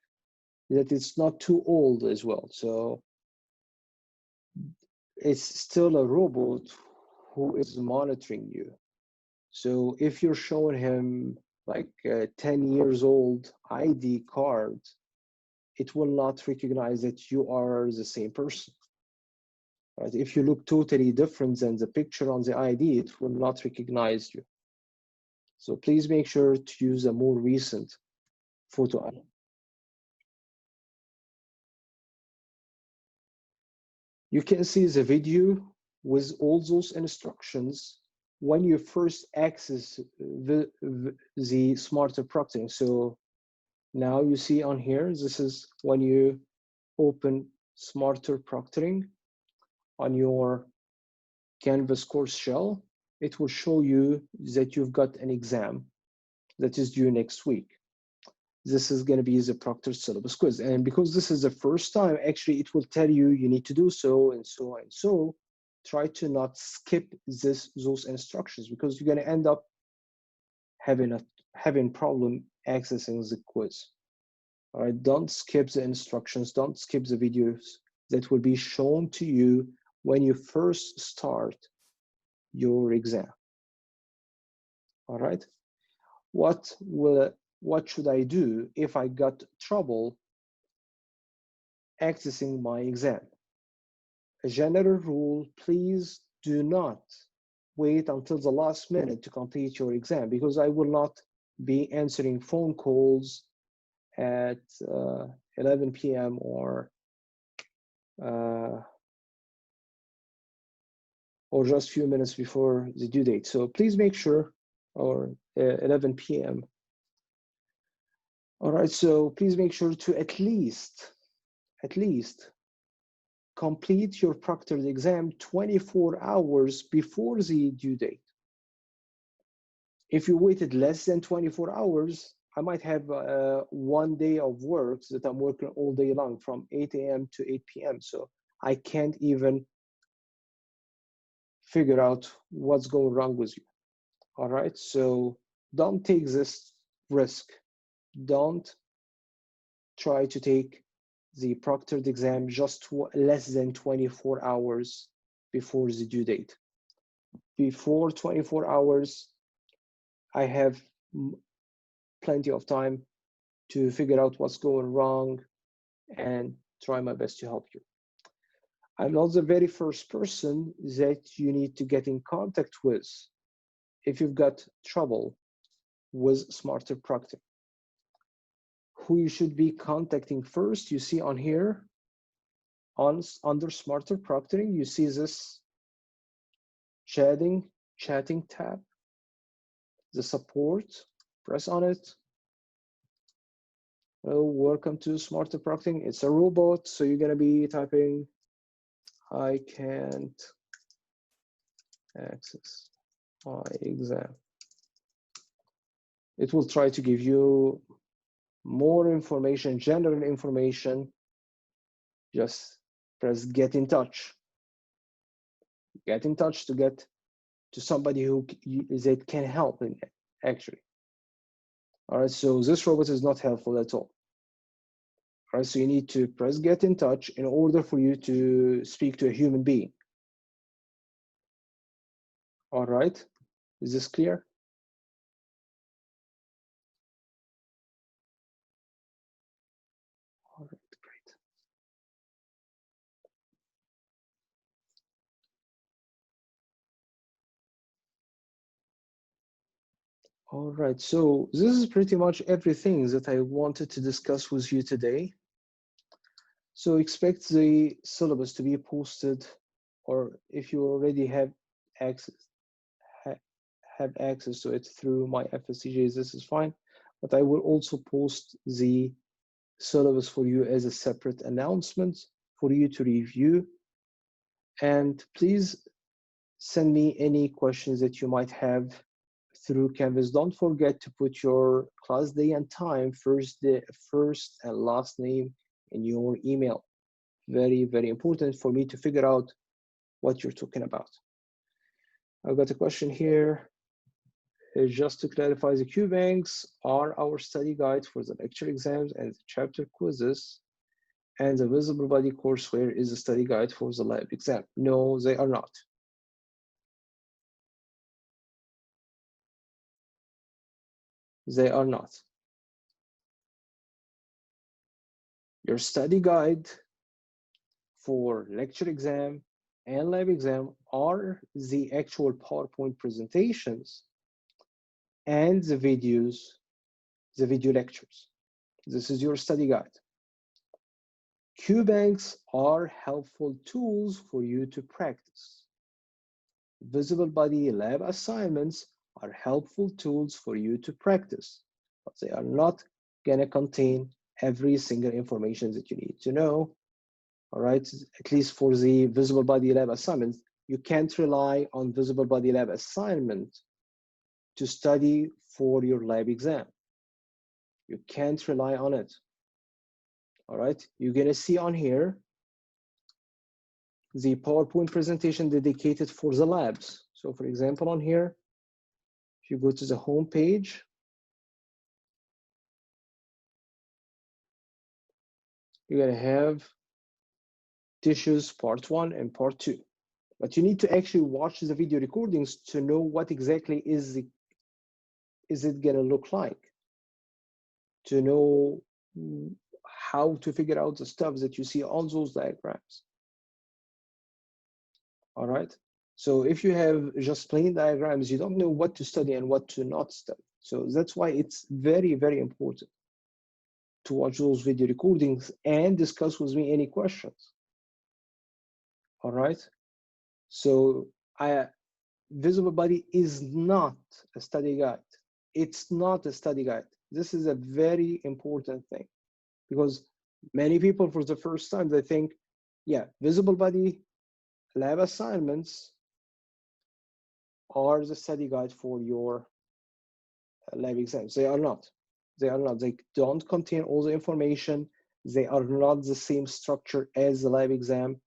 that it's not too old as well. So it's still a robot who is monitoring you. So if you're showing him like a 10 years old ID card, it will not recognize that you are the same person. Right? If you look totally different than the picture on the ID, it will not recognize you. So please make sure to use a more recent photo ID. You can see the video with all those instructions when you first access the Smarter Proctoring. So now you see on here, this is when you open Smarter Proctoring on your Canvas course shell, it will show you that you've got an exam that is due next week. This is going to be the proctored syllabus quiz. And because this is the first time, actually, it will tell you you need to do so and so and so. Try to not skip those instructions because you're going to end up having problem accessing the quiz. All right, don't skip the instructions, don't skip the videos that will be shown to you when you first start your exam. All right, what should I do if I got trouble accessing my exam? A general rule, please do not wait until the last minute to complete your exam because I will not be answering phone calls at 11 p.m. or just a few minutes before the due date. So please make sure, or 11 p.m. All right, so please make sure to at least complete your proctored exam 24 hours before the due date. If you waited less than 24 hours, I might have 1 day of work that I'm working all day long from 8 a.m. to 8 p.m. So I can't even figure out what's going wrong with you. All right, so don't take this risk. Don't try to take the proctored exam just less than 24 hours before the due date. before 24 hours, I have plenty of time to figure out what's going wrong and try my best to help you. I'm not the very first person that you need to get in contact with if you've got trouble with smarter proctoring. Who you should be contacting first, you see on here, under smarter proctoring, you see this chatting tab, the support, press on it. Oh, welcome to smarter proctoring. It's a robot, so you're gonna be typing, I can't access my exam. It will try to give you more information, general information. Just press get in touch. Get in touch to get to somebody who that can help in it, actually. All right, so this robot is not helpful at all. All right, so you need to press get in touch in order for you to speak to a human being. All right, is this clear? All right, great. All right, so this is pretty much everything that I wanted to discuss with you today. So expect the syllabus to be posted, or if you already have access to it through my FSCJs, this is fine. But I will also post the syllabus for you as a separate announcement for you to review. And please send me any questions that you might have through Canvas. Don't forget to put your class day and time, first and last name in your email. Very, very important for me to figure out what you're talking about. I've got a question here. Just to clarify, the Q banks are our study guide for the lecture exams and the chapter quizzes, and the visible body courseware is a study guide for the lab exam. No, they are not. They are not. Your study guide for lecture exam and lab exam are the actual PowerPoint presentations and the videos, the video lectures. This is your study guide. Q-banks are helpful tools for you to practice. Visible body lab assignments are helpful tools for you to practice, but they are not gonna contain every single information that you need to know. All right, at least for the visible body lab assignments, you can't rely on visible body lab assignment to study for your lab exam. You can't rely on it. All right, you're gonna see on here the PowerPoint presentation dedicated for the labs. So for example, on here, if you go to the home page, you're gonna have tissues part 1 and part 2. But you need to actually watch the video recordings to know what exactly is it gonna look like, to know how to figure out the stuff that you see on those diagrams. All right. So if you have just plain diagrams, you don't know what to study and what to not study. So that's why it's very, very important to watch those video recordings and discuss with me any questions. All right. So visible body is not a study guide. It's not a study guide. This is a very important thing, because many people for the first time, they think, yeah, visible body lab assignments are the study guide for your lab exams. They are not. They are not. They don't contain all the information. They are not the same structure as the lab exam.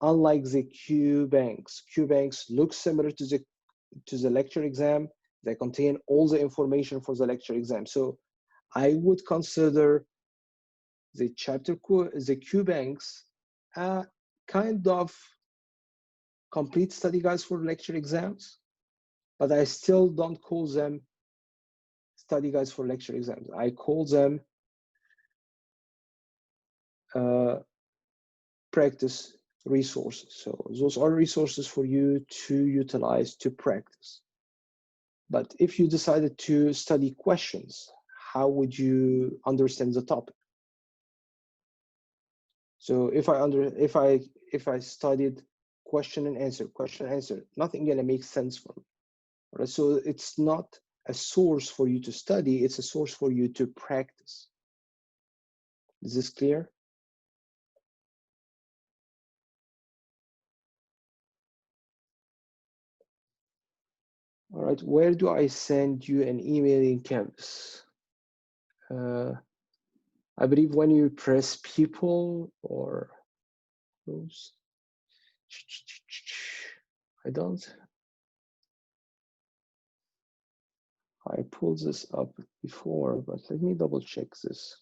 Unlike the Q banks look similar to the lecture exam. They contain all the information for the lecture exam. So I would consider the Q banks kind of complete study guides for lecture exams, but I still don't call them study guides for lecture exams. I call them practice resources. So those are resources for you to utilize to practice. But if you decided to study questions, how would you understand the topic? So if I studied question and answer, nothing gonna make sense for me. Right? So it's not a source for you to study, it's a source for you to practice. Is this clear? All right, where do I send you an email in Canvas? I believe when you press people or those, I pulled this up before, but let me double check this.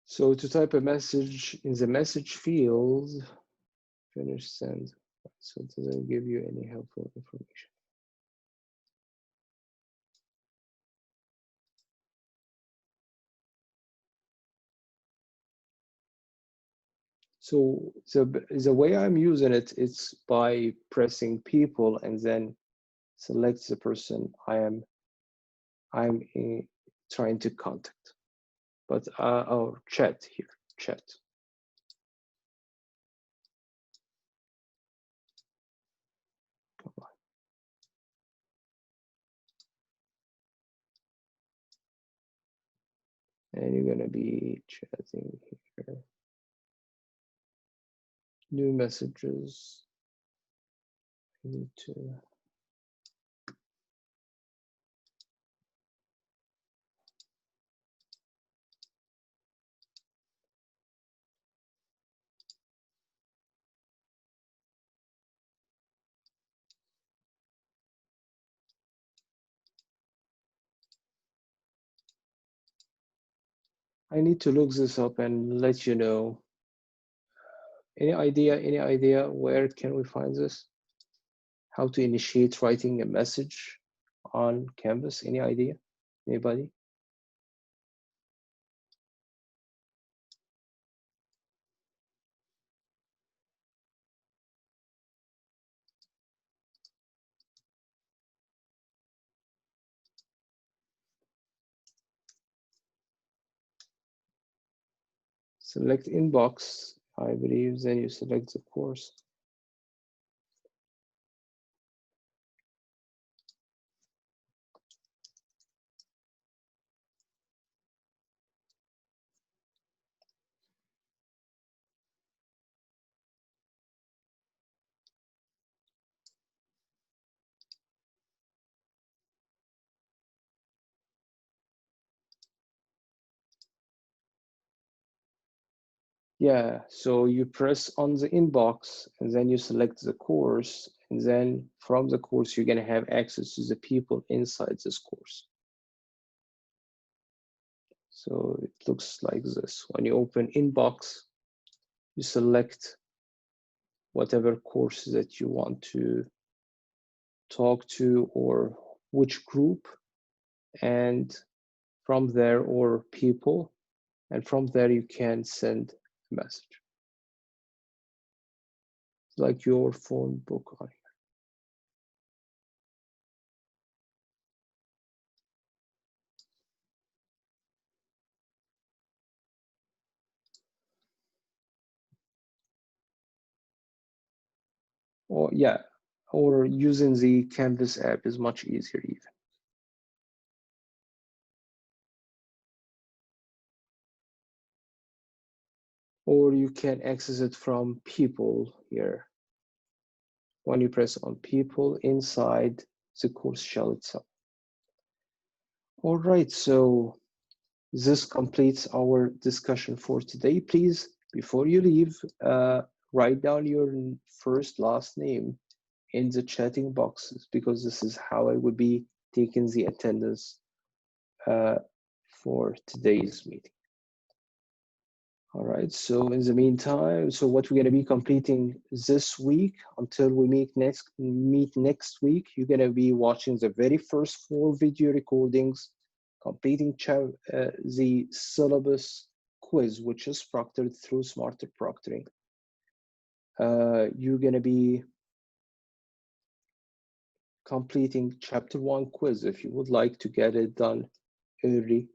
So to type a message in the message field, finish send. So it doesn't give you any helpful information. So the way I'm using it, it's by pressing people and then select the person I'm trying to contact. But or chat here, chat. And you're gonna be chatting here. New messages. I need to. I need to look this up and let you know. Any idea where can we find this? How to initiate writing a message on Canvas? Any idea? Anybody? Select inbox, I believe, then you select the course. Yeah, so you press on the inbox and then you select the course, and then from the course, you're gonna have access to the people inside this course. So it looks like this. When you open inbox, you select whatever course that you want to talk to or which group, and from there, or people, and from there you can send a message. Like your phone book on here. Or yeah, or using the Canvas app is much easier even. or you can access it from people here. When you press on people inside the course shell itself. All right, so this completes our discussion for today. Please, before you leave, write down your first, last name in the chatting boxes, because this is how I would be taking the attendance for today's meeting. All right, so in the meantime, so what we're going to be completing this week until we meet next week, you're going to be watching the very first 4 video recordings, completing the syllabus quiz, which is proctored through Smarter Proctoring. You're going to be completing chapter 1 quiz if you would like to get it done early